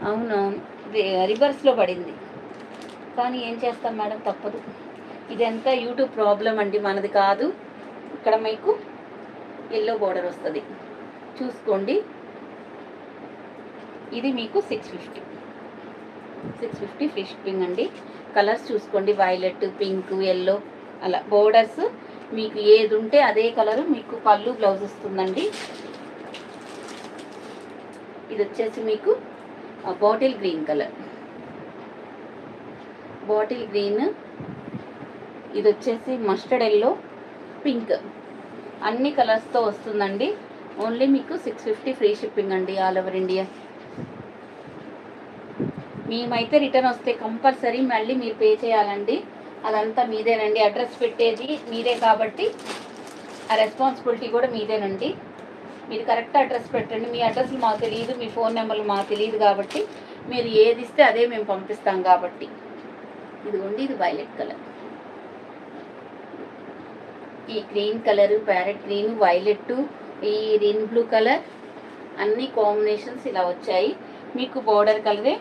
అవునవును, రివర్స్లో పడింది. కానీ ఏం చేస్తాం మేడం, తప్పదు. ఇదంతా యూట్యూబ్ ప్రాబ్లం అండి, మనది కాదు. ఇక్కడ మీకు ఎల్లో బోర్డర్ వస్తుంది, చూసుకోండి. ఇది మీకు 650. 650 ఫ్రీ షిప్పింగ్ అండి. కలర్స్ చూసుకోండి, వైలెట్, పింక్, ఎల్లో అలా. బోర్డర్స్ మీకు ఏది ఉంటే అదే కలరు మీకు పళ్ళు బ్లౌజ్ వస్తుందండి. ఇది వచ్చేసి మీకు bottle green colour, bottle green. ఇది వచ్చేసి మస్టర్డ్ ఎల్లో, పింక్, అన్ని కలర్స్తో వస్తుందండి. ఓన్లీ మీకు 650 ఫ్రీ షిప్పింగ్ అండి, ఆల్ ఓవర్ ఇండియా. మేమైతే రిటర్న్ వస్తే కంపల్సరీ మళ్ళీ మీరు పే చేయాలండి. అదంతా మీదేనండి. అడ్రస్ పెట్టేది మీరే కాబట్టి ఆ రెస్పాన్సిబిలిటీ కూడా మీదేనండి. మీరు కరెక్ట్ అడ్రస్ పెట్టండి. మీ అడ్రస్లు మాకు తెలియదు, మీ ఫోన్ నెంబర్లు మాకు తెలియదు కాబట్టి మీరు ఏది ఇస్తే అదే మేము పంపిస్తాం కాబట్టి. ఇదిగోండి, ఇది వైలెట్ కలర్, ఈ green colour, parrot green, violet, ఈ రిన్ బ్లూ కలర్ అన్ని కాంబినేషన్స్ ఇలా వచ్చాయి. మీకు బోర్డర్ కలరే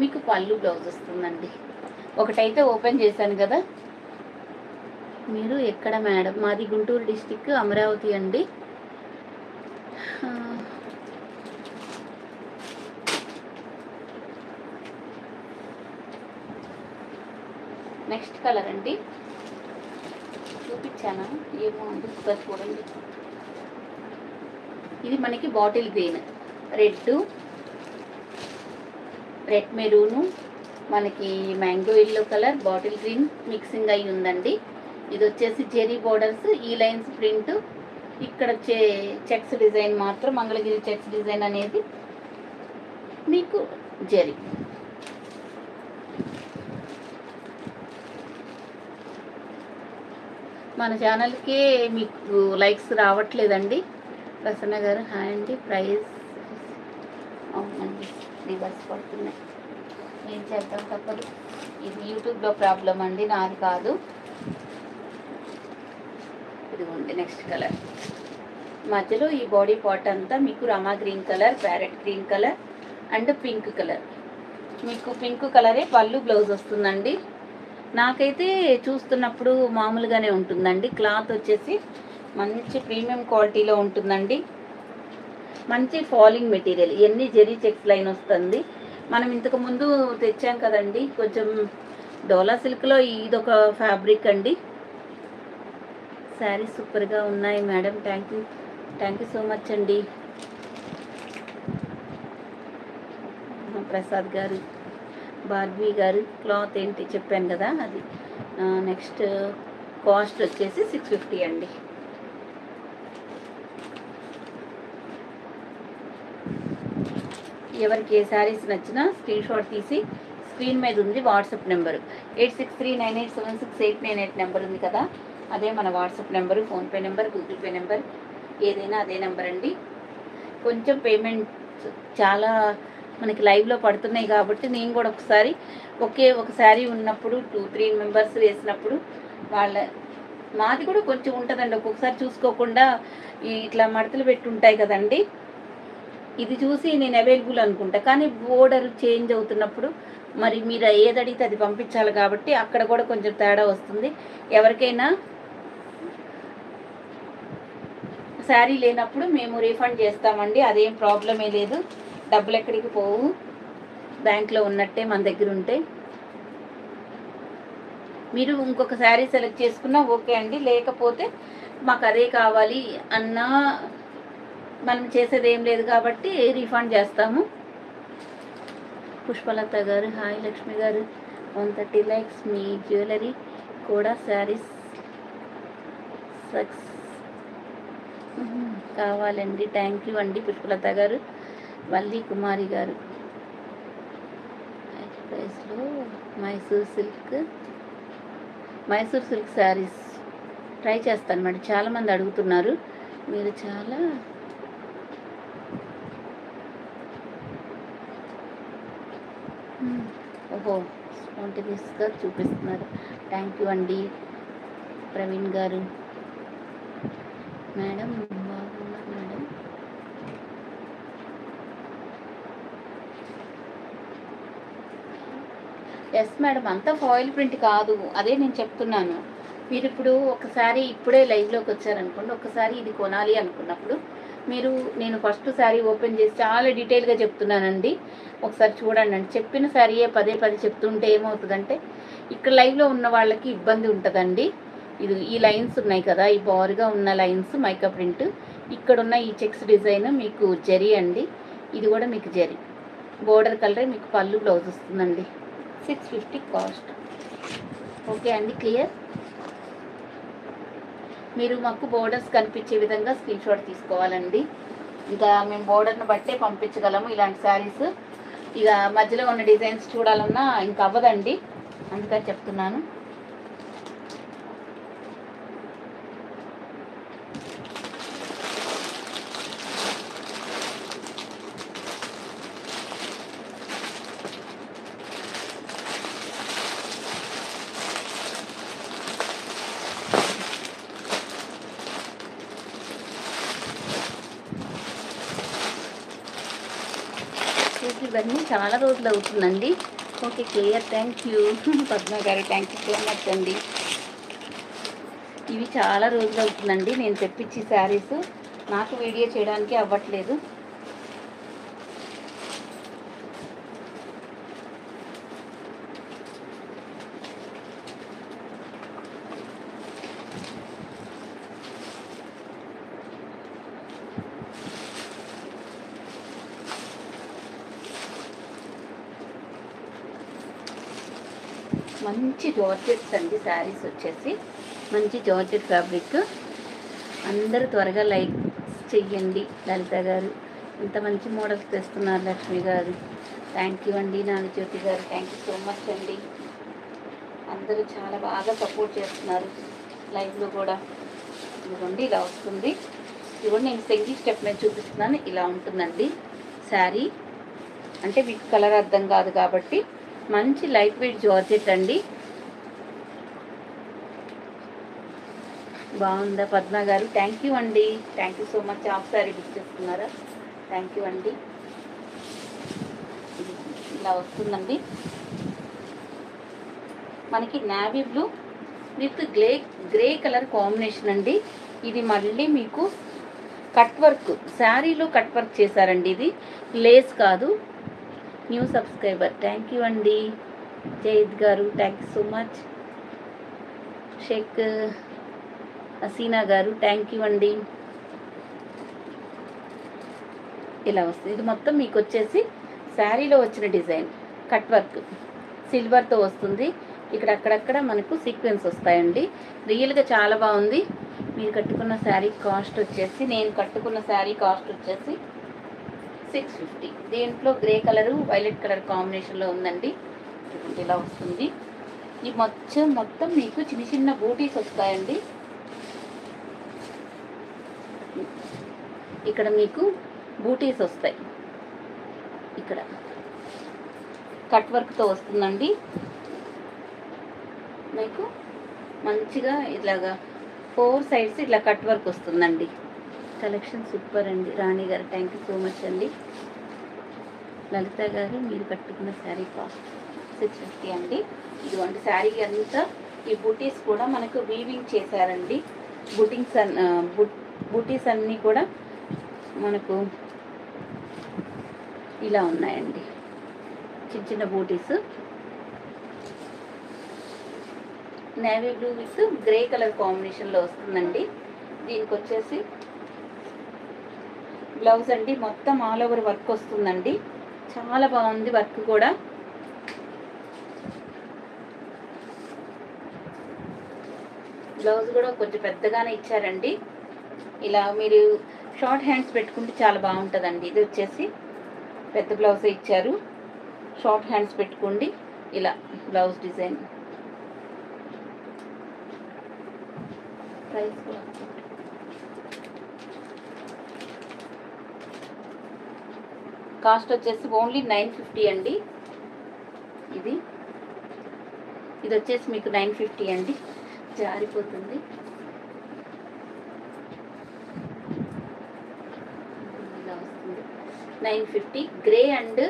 మీకు పళ్ళు బ్లౌజ్ వస్తుందండి. ఒకటైతే ఓపెన్ చేశాను కదా. మీరు ఎక్కడ మేడం? మాది గుంటూరు డిస్టిక్, అమరావతి అండి. నెక్స్ట్ కలర్ అండి, చూపించానా ఏమో ఒకసారి చూడండి. ఇది మనకి బాటిల్ గ్రీన్, రెడ్ మెరూను, మనకి mango yellow colour, bottle green mixing అయి ఉందండి. ఇది వచ్చేసి జెరీ బోర్డర్స్, ఈ లైన్స్ ప్రింట్, ఇక్కడ చెక్స్ డిజైన్ మాత్రం మంగళగిరి చెక్స్ డిజైన్ అనేది మీకు జెరీ. మన ఛానల్కి మీకు లైక్స్ రావట్లేదండి. ప్రసన్న గారు హాయ్ అండి. ప్రైజ్ అవునండి, రివర్స్ పడుతున్నాయి, ఏం చేద్దాం తప్పదు. ఇది యూట్యూబ్లో ప్రాబ్లం అండి, నాది కాదు. ఇదిగోండి నెక్స్ట్ కలర్. మధ్యలో ఈ బాడీ పార్ట్ అంతా మీకు Rama green colour, parrot green colour and pink colour. మీకు పింక్ కలరే పళ్ళు బ్లౌజ్ వస్తుందండి. నాకైతే చూస్తున్నప్పుడు మామూలుగానే ఉంటుందండి. క్లాత్ వచ్చేసి మంచి ప్రీమియం క్వాలిటీలో ఉంటుందండి. మంచి ఫాలింగ్ మెటీరియల్, ఇవన్నీ జెరీ చెక్స్ లైన్ వస్తుంది. మనం ఇంతకు ముందు తెచ్చాం కదండి కొంచెం డోలా సిల్క్లో, ఇదొక ఫ్యాబ్రిక్ అండి. శారీ సూపర్గా ఉన్నాయి madam, thank you so much అండి. ప్రసాద్ గారు, భార్గవి గారు, క్లాత్ ఏంటి చెప్పాను కదా అది. నెక్స్ట్ కాస్ట్ వచ్చేసి 650 అండి. ఎవరికి ఏ శారీస్ నచ్చినా స్క్రీన్ షాట్ తీసి స్క్రీన్ మీద ఉంది వాట్సాప్ నెంబరు 8639876898 నెంబర్ ఉంది కదా, అదే మన WhatsApp number. PhonePe number, Google pay number ఏదైనా అదే నెంబర్ అండి. కొంచెం పేమెంట్ చాలా మనకి లైవ్లో పడుతున్నాయి కాబట్టి నేను కూడా ఒకసారి ఒక శారీ ఉన్నప్పుడు 2-3 మెంబర్స్ వేసినప్పుడు మాది కూడా కొంచెం ఉంటుందండి. ఒక్కొక్కసారి చూసుకోకుండా ఇట్లా మడతలు పెట్టి ఉంటాయి కదండి, ఇది చూసి నేను అవైలబుల్ అనుకుంటా. కానీ బోర్డర్ చేంజ్ అవుతున్నప్పుడు మరి మీరు ఏది అడిగితే అది పంపించాలి కాబట్టి అక్కడ కూడా కొంచెం తేడా వస్తుంది. ఎవరికైనా శారీ లేనప్పుడు మేము రీఫండ్ చేస్తామండి, అదేం ప్రాబ్లమే లేదు. డబ్బులు ఎక్కడికి పోవు, బ్యాంక్లో ఉన్నట్టే మన దగ్గర ఉంటే. మీరు ఇంకొక శారీ సెలెక్ట్ చేసుకున్నా ఓకే అండి, లేకపోతే మాకు అదే కావాలి అన్నా మనం చేసేది ఏం లేదు కాబట్టి రీఫండ్ చేస్తాము. పుష్పలత గారు హాయ్. లక్ష్మి గారు 130 లైక్స్. మీ జ్యువెలరీ కూడా శారీస్ కావాలండి, థ్యాంక్ యూ అండి పుష్పలత గారు. వల్లి కుమారి గారు ప్రైస్లో మైసూర్ సిల్క్ శారీస్ ట్రై చేస్తాను మేడం. చాలామంది అడుగుతున్నారు, మీరు చాలా స్పాంటేనియస్గా చూపిస్తున్నారు. థ్యాంక్ యూ అండి ప్రవీణ్ గారు. మేడం బాగున్నారు మేడం. ఎస్ మేడం, అంతా ఫాయిల్ ప్రింట్ కాదు, అదే నేను చెప్తున్నాను. మీరు ఇప్పుడు ఒకసారి ఇప్పుడే లైవ్లోకి వచ్చారనుకోండి, ఒకసారి ఇది కొనాలి అనుకున్నప్పుడు మీరు నేను ఫస్ట్ శారీ ఓపెన్ చేసి చాలా డీటెయిల్గా చెప్తున్నానండి, ఒకసారి చూడండి అండి. చెప్పిన శారీయే పదే పదే చెప్తుంటే ఏమవుతుందంటే ఇక్కడ లైవ్లో ఉన్న వాళ్ళకి ఇబ్బంది ఉంటుందండి. ఇది ఈ లైన్స్ ఉన్నాయి కదా, ఈ బారుగా ఉన్న లైన్స్ మైకా ప్రింట్, ఇక్కడ ఉన్న ఈ చెక్స్ డిజైన్ మీకు జరీ అండి, ఇది కూడా మీకు జరీ బోర్డర్ కలరే మీకు పళ్ళు బ్లౌజ్ వస్తుందండి. 650 కాస్ట్. ఓకే అండి, క్లియర్. మీరు మాకు బోర్డర్స్ కనిపించే విధంగా స్క్రీన్ షాట్ తీసుకోవాలండి. ఇంకా మేము బోర్డర్ని బట్టే పంపించగలము ఇలాంటి శారీస్. ఇక మధ్యలో ఉన్న డిజైన్స్ చూడాలన్నా ఇంకా అవ్వదండి, అందుకని చెప్తున్నాను. ఇవన్నీ చాలా రోజులు అవుతుందండి. Okay, clear. Thank you Padma గారు, థ్యాంక్ యూ సో మచ్ అండి. ఇవి చాలా రోజులు అవుతుందండి నేను తెప్పించి శారీస్, నాకు వీడియో చేయడానికి అవ్వట్లేదు. మంచి జార్జెట్స్ అండి శారీస్ వచ్చేసి, మంచి జార్జెట్ ఫ్యాబ్రిక్. అందరూ త్వరగా లైక్ చెయ్యండి. లలిత గారు ఇంత మంచి మోడల్స్ తెస్తున్నారు. లక్ష్మి గారు థ్యాంక్ యూ అండి. నాగజ్యోతి గారు థ్యాంక్ యూ సో మచ్ అండి. అందరూ చాలా బాగా సపోర్ట్ చేస్తున్నారు లైవ్లో కూడా. ఇదిగోండి ఇలా వస్తుంది. ఇదిగోండి నేను సింగిల్ స్టెప్ మీద చూపిస్తున్నాను, ఇలా ఉంటుందండి శారీ. అంటే మీకు కలర్ అర్థం కాదు కాబట్టి మంచి లైట్ వెయిట్ జార్జెట్ అండి. బాగుందా పద్మ గారు? థ్యాంక్ యూ అండి, thank you so much. Half sari book చేస్తున్నారా? థ్యాంక్ యూ అండి. ఇలా వస్తుందండి మనకి navy blue with grey colour combination అండి. ఇది మళ్ళీ మీకు కట్ వర్క్, శారీలో కట్ వర్క్ చేశారండి. ఇది లేస్ కాదు. న్యూ సబ్స్క్రైబర్ థ్యాంక్ యూ అండి. జైద్ గారు thank you so much. Sheikh Haseena గారు థ్యాంక్ యూ అండి. ఇలా వస్తుంది. ఇది మొత్తం మీకు వచ్చేసి శారీలో వచ్చిన డిజైన్ కట్ వర్క్ సిల్వర్తో వస్తుంది. ఇక్కడ అక్కడక్కడ మనకు సీక్వెన్స్ వస్తాయండి. రియల్గా చాలా బాగుంది. మీరు కట్టుకున్న శారీ కాస్ట్ వచ్చేసి, నేను కట్టుకున్న శారీ కాస్ట్ వచ్చేసి 650. దీంట్లో గ్రే కలరు వైలెట్ కలర్ కాంబినేషన్లో ఉందండి. ఇలా వస్తుంది. ఈ మొత్తం మీకు చిన్న చిన్న బూటీస్ వస్తాయండి. ఇక్కడ మీకు బూటీస్ వస్తాయి. ఇక్కడ కట్ వర్క్తో వస్తుందండి. మీకు మంచిగా ఇలాగా 4 సైడ్స్ ఇట్లా కట్ వర్క్ వస్తుందండి. కలెక్షన్ సూపర్ అండి. రాణి గారు థ్యాంక్ యూ సో మచ్ అండి. లలిత గారు మీరు కట్టుకున్న శారీ కాస్ట్ 650 అండి. ఇదిగోండి శారీకి అంతా ఈ బూటీస్ కూడా మనకు వీవింగ్ చేశారండి. బూటీస్ అన్నీ కూడా మనకు ఇలా ఉన్నాయండి, చిన్న చిన్న booties. Navy blue with grey colour కాంబినేషన్లో వస్తుందండి. దీనికి వచ్చేసి బ్లౌజ్ అండి మొత్తం ఆల్ ఓవర్ వర్క్ వస్తుందండి. చాలా బాగుంది వర్క్ కూడా. బ్లౌజ్ కూడా కొంచెం పెద్దగానే ఇచ్చారండి. ఇలా మీరు షార్ట్ హ్యాండ్స్ పెట్టుకుంటే చాలా బాగుంటుందండి. ఇది వచ్చేసి పెద్ద బ్లౌజే ఇచ్చారు. షార్ట్ హ్యాండ్స్ పెట్టుకోండి. ఇలా బ్లౌజ్ డిజైన్. ప్రైస్ కూడా కాస్ట్ వచ్చేసి ఓన్లీ 950 అండి. ఇది వచ్చేసి మీకు 950 అండి. జారిపోతుంది. ఇలా వస్తుంది 950. Grey and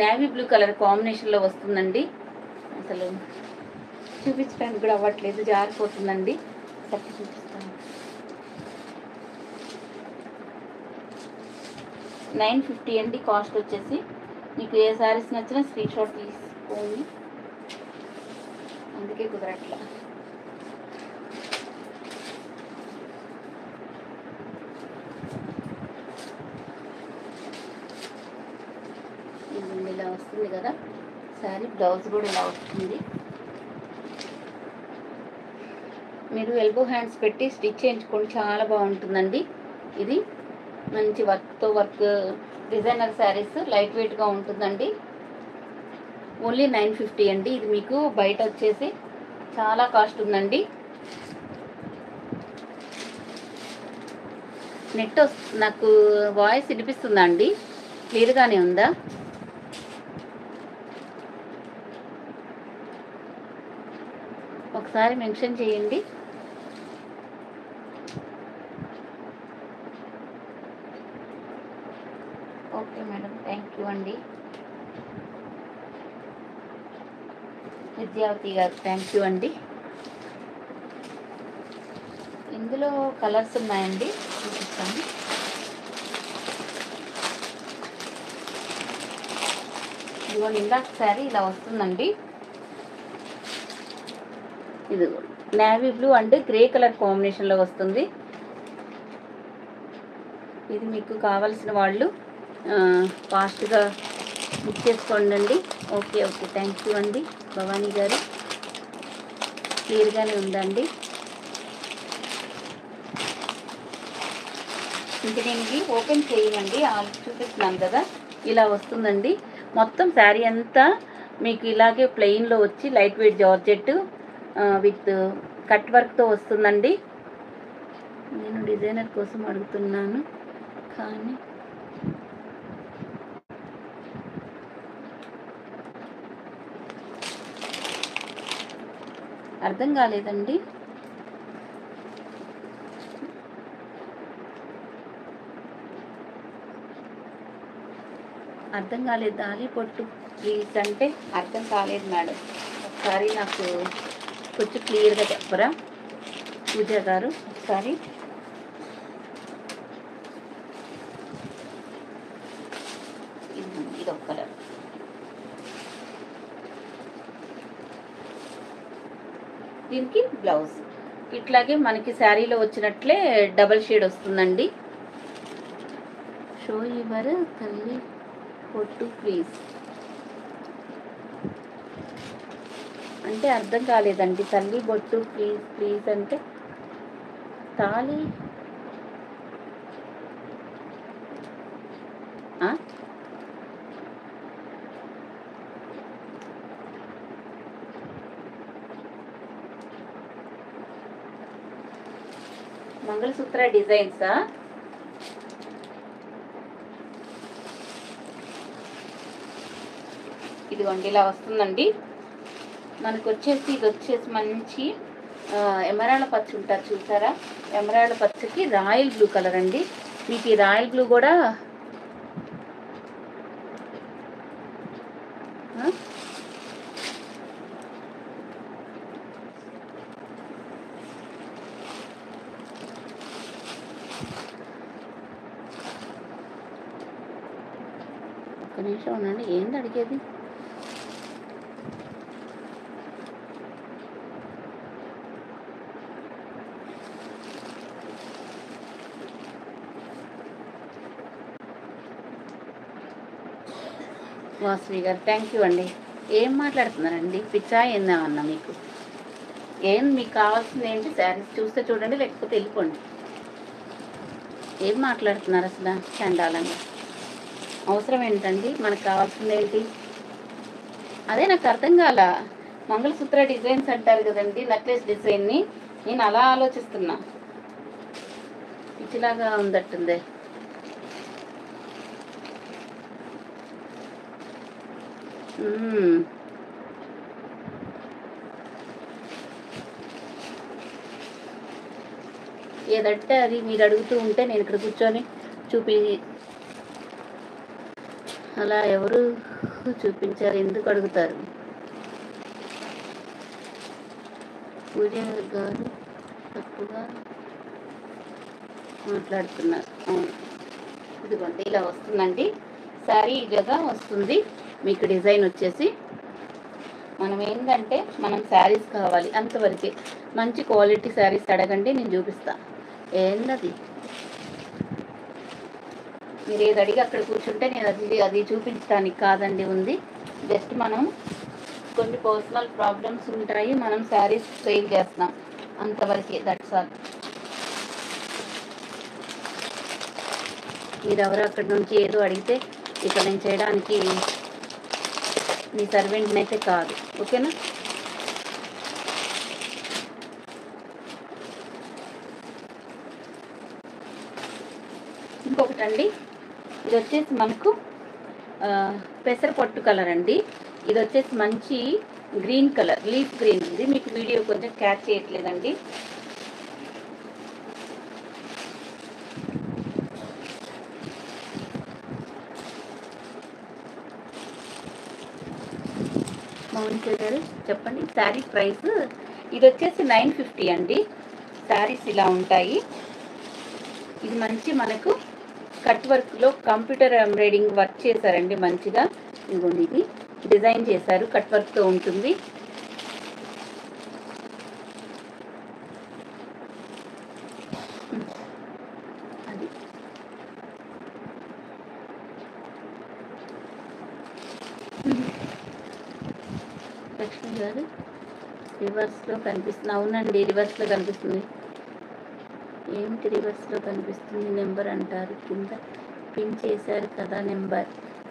navy blue colour కాంబినేషన్లో వస్తుందండి. అసలు చూపించడానికి కూడా అవ్వట్లేదు, జారిపోతుందండి. చూపిస్తాను. 950 అండి కాస్ట్ వచ్చేసి. మీకు ఏ శారీస్ నచ్చినా స్క్రీన్ షాట్ తీసుకోండి, అందుకే కుదరట్లా. ఇలా వస్తుంది కదా శారీ, బ్లౌజ్ కూడా ఇలా వస్తుంది. మీరు ఎల్బో హ్యాండ్స్ పెట్టి స్టిచ్ చేయించుకోండి, చాలా బాగుంటుందండి. ఇది మంచి వర్క్ డిజైనర్ శారీస్, లైట్ వెయిట్గా ఉంటుందండి. ఓన్లీ 950 అండి. ఇది మీకు బయట వచ్చేసి చాలా కాస్ట్ ఉందండి. నాకు వాయిస్ వినిపిస్తుందా అండి? క్లియర్గానే ఉందా? ఒకసారి మెన్షన్ చేయండి. ఓకే మేడం, థ్యాంక్ యూ అండి. విద్యావతి గారు థ్యాంక్ యూ అండి. ఇందులో కలర్స్ ఉన్నాయండి, చూపిస్తాను. ఇదిగోండి, ఇందాక శారీ ఇలా వస్తుందండి. ఇది navy blue and grey colour కాంబినేషన్లో వస్తుంది. ఇది మీకు కావాల్సిన వాళ్ళు ఫాస్ట్గా బుక్ చేసుకోండి అండి. ఓకే ఓకే, థ్యాంక్ యూ అండి భవానీ గారు. క్లియర్గానే ఉందండి. ఇంక నేను ఇది ఓపెన్ చేయమండి, చూపిస్తున్నాను కదా, ఇలా వస్తుందండి. మొత్తం శారీ అంతా మీకు ఇలాగే ప్లెయిన్లో వచ్చి light weight georgette with cut వర్క్తో వస్తుందండి. నేను డిజైనర్ కోసం అడుగుతున్నాను కానీ అర్థం కాలేదండి. అర్థం కాలేదు. దాలి పొట్టు ప్లీజ్ అంటే అర్థం కాలేదు మేడం. ఒకసారి నాకు కొంచెం క్లియర్గా చెప్పరా పూజ గారు? ఒకసారి ఇది ఒక కలర్, దీనికి బ్లౌజ్ ఇట్లాగే మనకి శారీలో వచ్చినట్లే డబల్ షేడ్ వస్తుందండి. షో యువర్ తల్లి పొట్టు ప్లీజ్ అంటే అర్థం కాలేదండి. తల్లి బొట్టు ప్లీజ్ ప్లీజ్ అంటే తాళి మంగళసూత్ర డిజైన్సా? ఇదిగోండి ఇలా వస్తుందండి. మనకు వచ్చేసి ఇది వచ్చేసి మంచి ఎమరాళ్ళ పచ్చ ఉంటారు చూసారా, ఎమరాళ్ళ పచ్చకి రాయల్ బ్లూ కలర్ అండి. మీకు ఈ రాయల్ బ్లూ కూడా ఒక్క నిమిషం ఉండండి. ఏంది అడిగేది? వాసవి గారు థ్యాంక్ యూ అండి. ఏం మాట్లాడుతున్నారండి? పిచ్చా ఏందామన్నా మీకు? ఏం మీకు కావాల్సింది ఏంటి? శారీస్ చూస్తే చూడండి, లేకపోతే వెళ్ళిపోండి. ఏం మాట్లాడుతున్నారు అసలు చండాలంగా? అవసరం ఏంటండి? మనకు కావాల్సింది ఏంటి? అదే నాకు అర్థం కాల. మంగళసూత్ర డిజైన్స్ అంటారు కదండి, నెక్లెస్ డిజైన్ని. నేను అలా ఆలోచిస్తున్నా, పిచ్చిలాగా ఉందట్టుంది. ఏదంటే అది మీరు అడుగుతూ ఉంటే నేను ఇక్కడ కూర్చొని అలా ఎవరు చూపించారు? ఎందుకు అడుగుతారు? పూజ గారు తప్పుగా మాట్లాడుతున్నారు. అవును, ఇదిగోండి ఇలా వస్తుందండి శారీ. ఇలాగా వస్తుంది మీకు డిజైన్ వచ్చేసి. మనం ఏంటంటే మనం శారీస్ కావాలి అంతవరకే. మంచి క్వాలిటీ శారీస్ అడగండి, నేను చూపిస్తా. ఏందది మీరు ఏది అడిగి అక్కడ కూర్చుంటే నేను అది చూపించడానికి కాదండి ఉంది. జస్ట్ మనం కొన్ని పర్సనల్ ప్రాబ్లమ్స్ ఉంటాయి, మనం శారీస్ సేల్ చేస్తున్నాం అంతవరకే. That's all. మీరు ఎవరు అక్కడి నుంచి ఏదో అడిగితే ఇక్కడ నేను చేయడానికి మీ సర్వెంట్ని అయితే కాదు, ఓకేనా? ఇంకొకటండి, ఇది వచ్చేసి మనకు పెసరపట్టు కలర్ అండి. ఇది వచ్చేసి మంచి గ్రీన్ కలర్, లీఫ్ గ్రీన్ ఉంది. మీకు వీడియో కొంచెం క్యాచ్ చేయట్లేదండి. మౌనిక గారు చెప్పండి శారీ ప్రైస్. ఇది వచ్చేసి 950 అండి. శారీస్ ఇలా ఉంటాయి. ఇది మంచి మనకు కట్ వర్క్లో కంప్యూటర్ ఎంబ్రాయిడింగ్ వర్క్ చేశారండి మంచిగా. ఇదిగోండి ఇది డిజైన్ చేశారు, కట్ వర్క్తో ఉంటుంది. అది లక్ష్మి గారు రివర్స్లో కనిపిస్తుంది. అవునండి రివర్స్లో కనిపిస్తుంది. ఏమిటి రివర్స్లో కనిపిస్తుంది? నెంబర్ అంటారు, కింద పిన్ చేశారు కదా నెంబర్.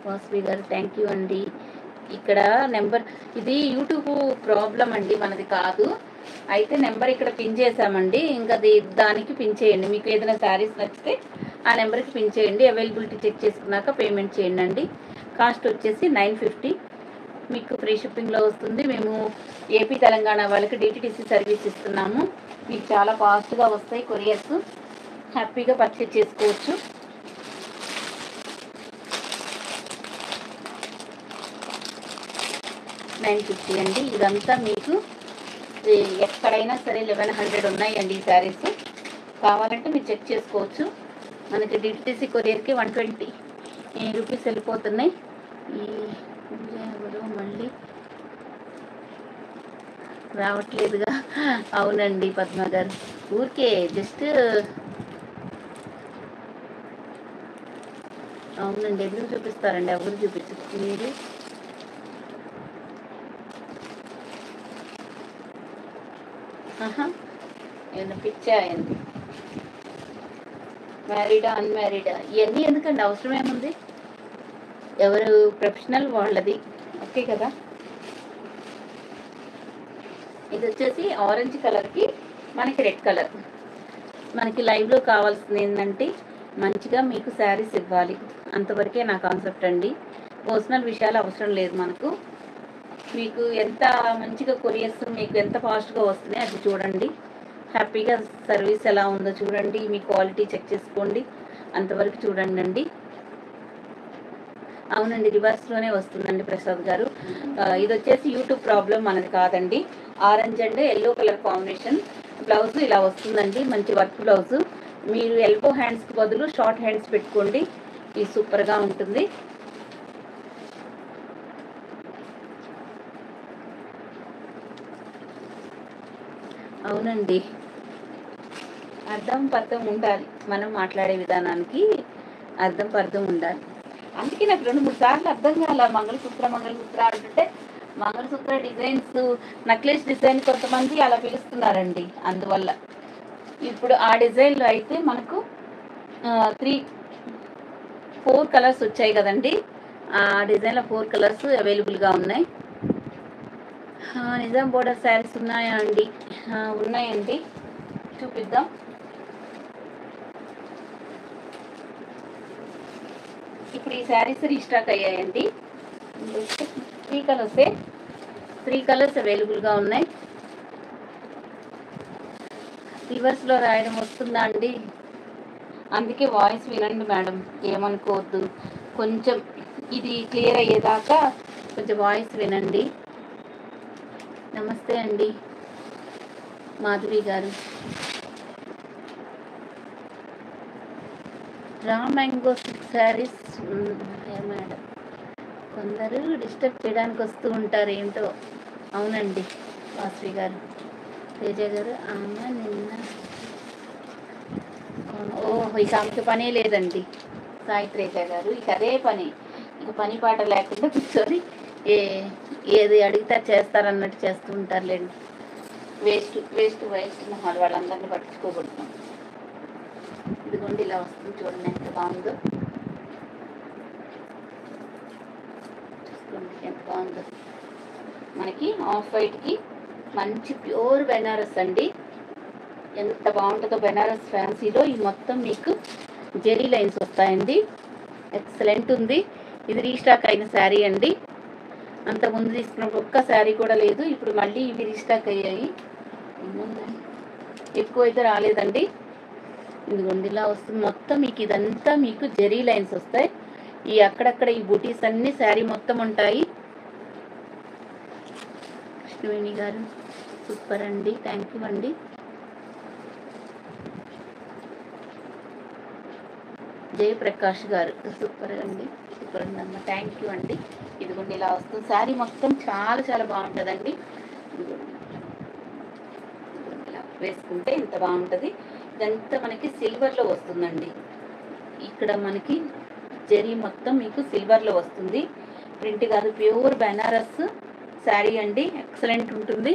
వాసవి గారు థ్యాంక్ యూ అండి. ఇక్కడ నెంబర్, ఇది యూట్యూబ్ ప్రాబ్లం అండి, మనది కాదు. అయితే నెంబర్ ఇక్కడ పిన్ చేసామండి. ఇంకా దానికి పిన్ చేయండి. మీకు ఏదైనా శారీస్ నచ్చితే ఆ నెంబర్కి పిన్ చేయండి. అవైలబిలిటీ చెక్ చేసుకున్నాక పేమెంట్ చేయండి అండి. కాస్ట్ వచ్చేసి 950. మీకు ఫ్రీ షిప్పింగ్లో వస్తుంది. మేము ఏపీ తెలంగాణ వాళ్ళకి డిటిడిసి సర్వీస్ ఇస్తున్నాము. మీకు చాలా ఫాస్ట్గా వస్తాయి కొరియర్స్. హ్యాపీగా పర్చేజ్ చేసుకోవచ్చు. $950 అండి. ఇదంతా మీకు ఎక్కడైనా సరే 1100 ఉన్నాయండి ఈ శారీస్. కావాలంటే మీరు చెక్ చేసుకోవచ్చు. మనకి డిటిడిసి కొరియర్కి 120 రూపీస్ వెళ్ళిపోతున్నాయి. ఈ ఎవరో మళ్ళీ రావట్లేదుగా. అవునండి పద్మ గారు, ఊరికే జస్ట్ అవునండి. ఎందుకు చూపిస్తారండి, ఎవరు చూపించరు. మీరు ఏమన్నా పిచ్చా అయింది? మ్యారీడా అన్మ్యారీడా ఇవన్నీ ఎందుకండి, అవసరం ఏముంది? ఎవరు ప్రొఫెషనల్ వాళ్ళది, ఓకే కదా. ఇది వచ్చేసి ఆరెంజ్ కలర్కి మనకి రెడ్ కలర్. మనకి లైవ్లో కావాల్సింది ఏంటంటే మంచిగా మీకు శారీస్ ఇవ్వాలి, అంతవరకే నా కాన్సెప్ట్ అండి. పర్సనల్ విషయాలు అవసరం లేదు మనకు. మీకు ఎంత మంచిగా కొరియర్స్ మీకు ఎంత ఫాస్ట్గా వస్తున్నాయి అది చూడండి. హ్యాపీగా సర్వీస్ ఎలా ఉందో చూడండి, మీ క్వాలిటీ చెక్ చేసుకోండి, అంతవరకు చూడండి అండి. అవునండి రివర్స్లోనే వస్తుందండి ప్రసాద్ గారు. ఇది వచ్చేసి యూట్యూబ్ ప్రాబ్లం మనది కాదండి. Orange and yellow colour combination blouse ఇలా వస్తుందండి, మంచి వర్క్ బ్లౌజు. మీరు ఎల్బో హ్యాండ్స్కి బదులు షార్ట్ హ్యాండ్స్ పెట్టుకోండి, ఇది సూపర్గా ఉంటుంది. అవునండి అర్థం పర్థం ఉండాలి, మనం మాట్లాడే విధానానికి అర్థం పర్థం ఉండాలి. అందుకే నాకు 2-3 సార్లు అర్థం కాల. మంగళసూత్ర అంటుంటే మంగళసూత్ర డిజైన్స్, నెక్లెస్ డిజైన్ కొంతమంది అలా పిలుస్తున్నారండి. అందువల్ల ఇప్పుడు ఆ డిజైన్లో అయితే మనకు 4 కలర్స్ వచ్చాయి కదండి. ఆ డిజైన్లో 4 కలర్స్ అవైలబుల్గా ఉన్నాయి. నిజాం బోర్డర్ శారీస్ ఉన్నాయా అండి? ఉన్నాయండి, చూపిద్దాం. ఇప్పుడు ఈ శారీస్ రీస్టాక్ అయ్యాయండి. 3 కలర్స్ అవైలబుల్గా ఉన్నాయి. రివర్స్లో రాయడం వస్తుందా అండి? అందుకే వాయిస్ వినండి మేడం, ఏమనుకోవద్దు. కొంచెం ఇది క్లియర్ అయ్యేదాకా కొంచెం వాయిస్ వినండి. నమస్తే అండి మాధురి గారు. Raw mango silk saris madam, కొందరు డిస్టర్బ్ చేయడానికి వస్తూ ఉంటారు ఏంటో. అవునండి వాసవి గారు, తేజ గారు ఆమె నిన్న ఓహో ఇక ఆమెకి పనే లేదండి. సాయి తేజ గారు ఇక అదే పని, ఇక పని పాట లేకుండా కూర్చొని ఏది అడిగితే చేస్తారన్నట్టు చేస్తూ ఉంటారులేండి. వేస్ట్ వేస్ట్ వేస్ట్ మొహాలు వాళ్ళందరినీ పట్టించుకోకూడదు. ఇదిగోండి ఇలా వస్తుంది చూడండి ఎంత బాగుందో, చూసుకోండి ఎంత బాగుందో. మనకి ఆఫ్ వైట్కి మంచి ప్యూర్ బెనారస్ అండి, ఎంత బాగుంటుందో. బెనారస్ ఫ్యాన్సీలో ఈ మొత్తం మీకు జెరీ లైన్స్ వస్తాయండి, ఎక్సలెంట్ ఉంది. ఇది రీస్టాక్ అయిన శారీ అండి, అంతకుముందు తీసుకున్నప్పుడు ఒక్క శారీ కూడా లేదు, ఇప్పుడు మళ్ళీ ఇవి రీస్టాక్ అయ్యాయి. ఎక్కువ అయితే రాలేదండి. ఇదిగోండి ఇలా వస్తుంది మొత్తం మీకు, ఇదంతా మీకు జెరీ లైన్స్ వస్తాయి. ఈ అక్కడక్కడ ఈ బూటీస్ అన్ని శారీ మొత్తం ఉంటాయి. కృష్ణవేణి గారు సూపర్ అండి, థ్యాంక్ యూ అండి. జయప్రకాష్ గారు సూపర్ అండి, సూపర్ ఉందమ్మ, థ్యాంక్ యూ అండి. ఇదిగోండి ఇలా వస్తుంది శారీ మొత్తం, చాలా చాలా బాగుంటుందండి. ఇలా వేసుకుంటే ఇంత బాగుంటుంది. ఇదంతా మనకి సిల్వర్లో వస్తుందండి, ఇక్కడ మనకి జరీ మొత్తం మీకు సిల్వర్లో వస్తుంది, ప్రింట్ కాదు, ప్యూర్ బెనారస్ శారీ అండి, ఎక్సలెంట్ ఉంటుంది.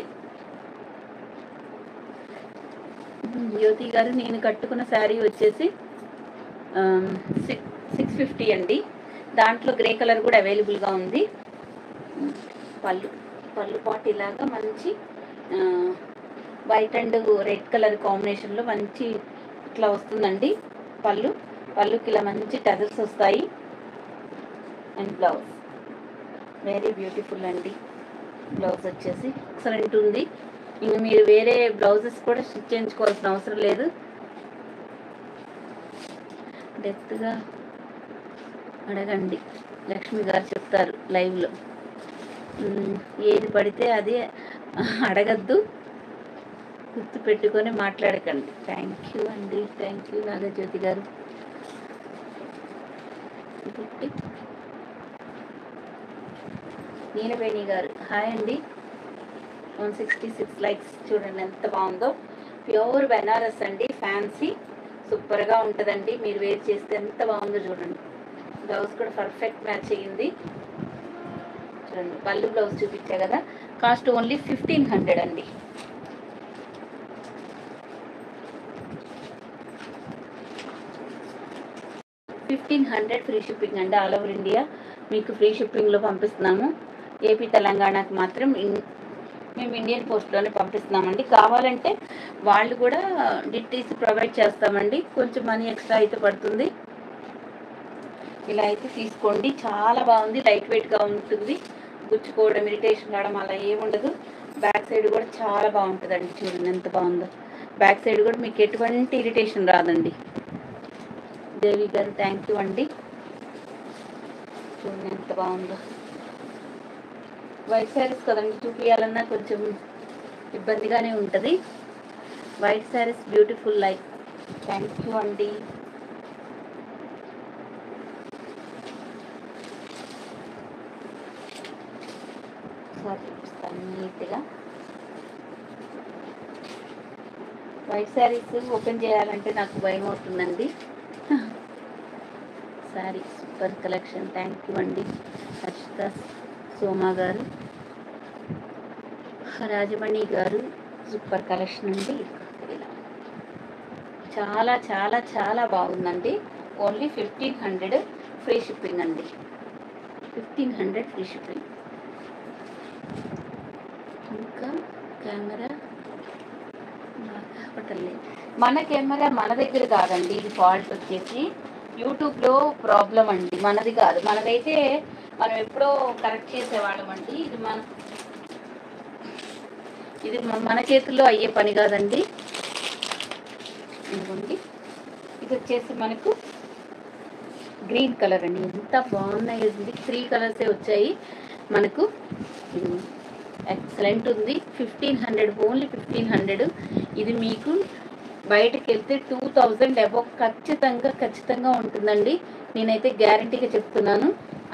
జ్యోతి గారు నేను కట్టుకున్న శారీ వచ్చేసి 650 అండి, దాంట్లో గ్రే కలర్ కూడా అవైలబుల్గా ఉంది. పళ్ళు పాట్ ఇలాగా మంచి వైట్ అండ్ రెడ్ కలర్ కాంబినేషన్లో మంచి ఇట్లా వస్తుందండి. పళ్ళుకి ఇలా మంచి టజల్స్ వస్తాయి. అండ్ బ్లౌజ్ వెరీ బ్యూటిఫుల్ అండి, బ్లౌజ్ వచ్చేసి ఎక్సలెంట్ ఉంది. ఇంక మీరు వేరే బ్లౌజెస్ కూడా స్టిచ్ చేయించుకోవాల్సిన అవసరం లేదు. డెప్త్గా అడగండి, లక్ష్మి గారు చెప్తారు లైవ్లో. ఏది పడితే అది అడగద్దు, గుర్తు పెట్టుకొని మాట్లాడకండి. థ్యాంక్ యూ అండి, థ్యాంక్ యూ నాగజ్యోతి గారు. నీలవేణి గారు హాయ్ అండి, 166 లైక్స్. చూడండి ఎంత బాగుందో, ప్యూర్ బెనారస్ అండి, ఫ్యాన్సీ సూపర్గా ఉంటుందండి. మీరు వేర్ చేస్తే ఎంత బాగుందో చూడండి. బ్లౌజ్ కూడా పర్ఫెక్ట్ మ్యాచ్ అయ్యింది చూడండి. పళ్ళు బ్లౌజ్ చూపించా కదా, కాస్ట్ ఓన్లీ 1500 అండి. $1500 ఫ్రీ షిప్పింగ్ అండి, ఆల్ ఓవర్ ఇండియా మీకు ఫ్రీ షిప్పింగ్లో పంపిస్తున్నాము. ఏపీ తెలంగాణకు మాత్రం మేము ఇండియన్ పోస్ట్లోనే పంపిస్తున్నామండి. కావాలంటే వాళ్ళు కూడా డిటీసీ ప్రొవైడ్ చేస్తామండి, కొంచెం మనీ ఎక్స్ట్రా అయితే పడుతుంది. ఇలా అయితే తీసుకోండి, చాలా బాగుంది, లైట్ వెయిట్గా ఉంటుంది, గుచ్చుకోవడం ఇరిటేషన్ రావడం అలా ఏముండదు. బ్యాక్ సైడ్ కూడా చాలా బాగుంటుందండి, చూడండి ఎంత బాగుందో. బ్యాక్ సైడ్ కూడా మీకు ఎటువంటి ఇరిటేషన్ రాదండి. దేవి గారు థ్యాంక్ యూ అండి, చూడండి ఎంత బాగుందో. వైట్ శారీస్ కదండి, చూపించాలన్నా కొంచెం ఇబ్బందిగానే ఉంటుంది. White saris beautiful like. Thank you అండి. చూపిస్తాను నీట్గా. వైట్ శారీస్ ఓపెన్ చేయాలంటే నాకు భయం అవుతుందండి. Sari super collection, thank you అండి. హర్షిత సోమా గారు, రాజమణి గారు సూపర్ కలెక్షన్ అండి. చాలా చాలా చాలా బాగుందండి. ఓన్లీ 1500 ఫ్రీ షిప్పింగ్ అండి, 1500 ఫ్రీ షిప్పింగ్. ఇంకా కెమెరా మన కెమెరా మన దగ్గర కాదండి, ఇది ఫాల్ట్ వచ్చేసి యూట్యూబ్లో ప్రాబ్లం అండి, మనది కాదు. మనదైతే మనం ఎప్పుడో కరెక్ట్ చేసేవాళ్ళం అండి, ఇది మన చేతుల్లో అయ్యే పని కాదండి. ఇదిగోండి, ఇది వచ్చేసి మనకు గ్రీన్ కలర్ అండి, ఎంత బాగున్నాయి. 3 కలర్సే వచ్చాయి మనకు, ఎక్సలెంట్ ఉంది. 1500 ఓన్లీ 1500. ఇది మీకు బయటకు వెళ్తే 2000 అబోవ్ ఖచ్చితంగా ఉంటుందండి. నేనైతే గ్యారంటీగా చెప్తున్నాను.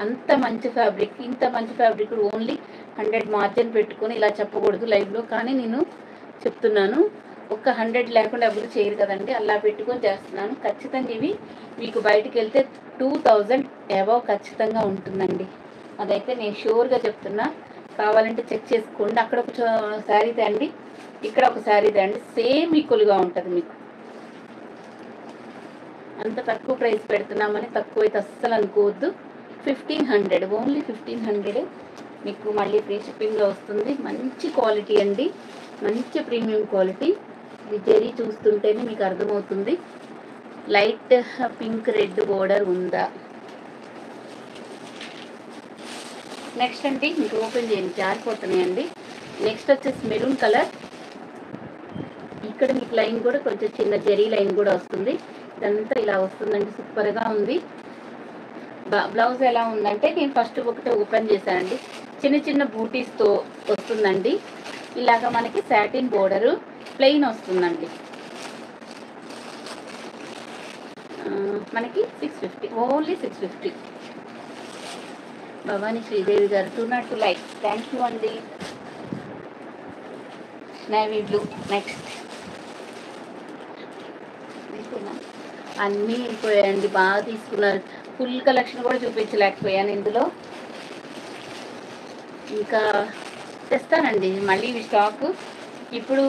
అంత మంచి ఫ్యాబ్రిక్, ఇంత మంచి ఫ్యాబ్రిక్ ఓన్లీ 100 మార్జిన్ పెట్టుకొని ఇలా చెప్పకూడదు లైవ్లో, కానీ నేను చెప్తున్నాను. ఒక 100 లేకుండా ఎవరు చేయరు కదండి, అలా పెట్టుకొని చేస్తున్నాను. ఖచ్చితంగా ఇవి మీకు బయటకు వెళ్తే 2000 అబోవ్ ఖచ్చితంగా ఉంటుందండి. అదైతే నేను షూర్గా చెప్తున్నా. కావాలంటే చెక్ చేసుకోండి. అక్కడ ఒక శారీ తేండి, ఇక్కడ ఒక శారీ తేండి, సేమ్ ఈక్వల్గా ఉంటుంది మీకు. అంత తక్కువ ప్రైస్ పెడుతున్నామని తక్కువ అయితే అస్సలు అనుకోవద్దు. 1500, ఓన్లీ 1500 మీకు మళ్ళీ ఫ్రీ షిప్పింగ్లో వస్తుంది. మంచి క్వాలిటీ అండి, మంచి ప్రీమియం క్వాలిటీ. ఇది జరీ చూస్తుంటేనే మీకు అర్థమవుతుంది. లైట్ పింక్ రెడ్ బోర్డర్ ఉందా. నెక్స్ట్ అండి మీకు ఓపెన్ చేయండి, జారిపోతున్నాయండి. నెక్స్ట్ వచ్చేసి మెరూన్ కలర్. ఇక్కడ మీకు లైన్ కూడా కొంచెం చిన్న జరీ లైన్ కూడా వస్తుంది. ఇదంతా ఇలా వస్తుందండి, సూపర్గా ఉంది. బ్లౌజ్ ఎలా ఉందంటే నేను ఫస్ట్ ఒకటి ఓపెన్ చేశానండి. చిన్న చిన్న బూటీస్తో వస్తుందండి. ఇలాగ మనకి సాటిన్ బోర్డరు ప్లెయిన్ వస్తుందండి. మనకి 650, ఓన్లీ 650. భవానీ శ్రీదేవి గారు 202 లైక్స్, థ్యాంక్ యూ అండి. Navy blue. నెక్స్ట్ అన్నీ వెళ్ళిపోయాయండి, బాగా తీసుకున్నారు. ఫుల్ కలెక్షన్ కూడా చూపించలేకపోయాను ఇందులో. ఇంకా తెస్తానండి మళ్ళీ ఇవి స్టాక్. ఇప్పుడు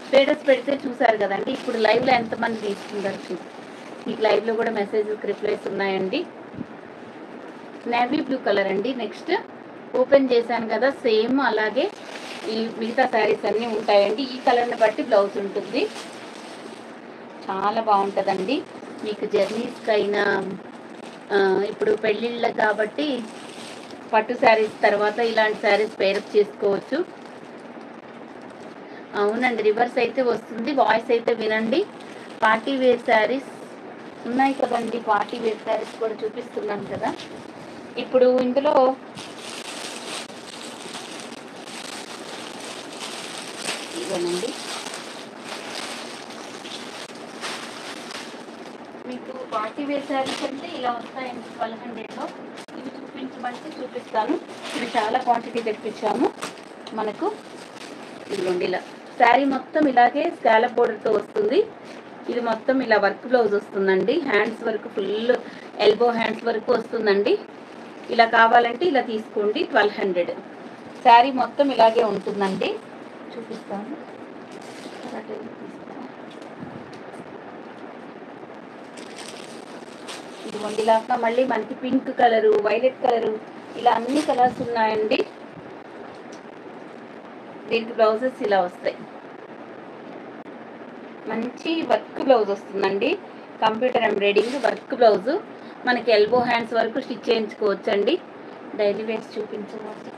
స్టేటస్ పెడితే చూసారు కదండి, ఇప్పుడు లైవ్లో ఎంతమంది తీసుకుంటారు మీకు లైవ్లో కూడా మెసేజ్కి రిప్లైస్ ఉన్నాయండి. నేవీ బ్లూ కలర్ అండి. నెక్స్ట్ ఓపెన్ చేశాను కదా, సేమ్ అలాగే ఈ మిగతా శారీస్ అన్నీ ఉంటాయండి. ఈ కలర్ని బట్టి బ్లౌజ్ ఉంటుంది. చాలా బాగుంటుందండి. మీకు జర్నీస్కి అయినా, ఇప్పుడు పెళ్ళిళ్ళకి కాబట్టి పట్టు శారీస్ తర్వాత ఇలాంటి శారీస్ పేరప్ చేసుకోవచ్చు. అవునండి, రివర్స్ అయితే వస్తుంది, వాయిస్ అయితే వినండి. పార్టీ వేర్ శారీస్ ఉన్నాయి కదండి, పార్టీ వేర్ శారీస్ కూడా చూపిస్తున్నాను కదా. ఇప్పుడు ఇందులో ఇదేనండి, మీకు పార్టీ వేర్ శారీస్ అంటే ఇలా వస్తాయండి 1200లో. ఇవి చూపించమంటే చూపిస్తాను. ఇవి చాలా క్వాంటిటీ తెప్పించాము మనకు. ఇదిగోండి, ఇలా శారీ మొత్తం ఇలాగే స్కాలప్ బోర్డర్తో వస్తుంది. ఇది మొత్తం ఇలా వర్క్ బ్లౌజ్ వస్తుందండి. హ్యాండ్స్ వరకు ఫుల్ ఎల్బో హ్యాండ్స్ వరకు వస్తుందండి. ఇలా కావాలంటే ఇలా తీసుకోండి. 1200. శారీ మొత్తం ఇలాగే ఉంటుందండి. చూపిస్తాను. ఇదిగోండి, ఇలాగా మళ్ళీ మనకి పింక్ కలరు, వైలెట్ కలరు, ఇలా అన్ని కలర్స్ ఉన్నాయండి. దీనికి బ్లౌజెస్ ఇలా వస్తాయి. మంచి వర్క్ బ్లౌజ్ వస్తుందండి, కంప్యూటర్ ఎంబ్రాయిడింగ్ వర్క్ బ్లౌజు. మనకి ఎల్బో హ్యాండ్స్ వరకు స్టిచ్ చేయించుకోవచ్చండి. డైలీ వేర్స్ చూపించవచ్చు.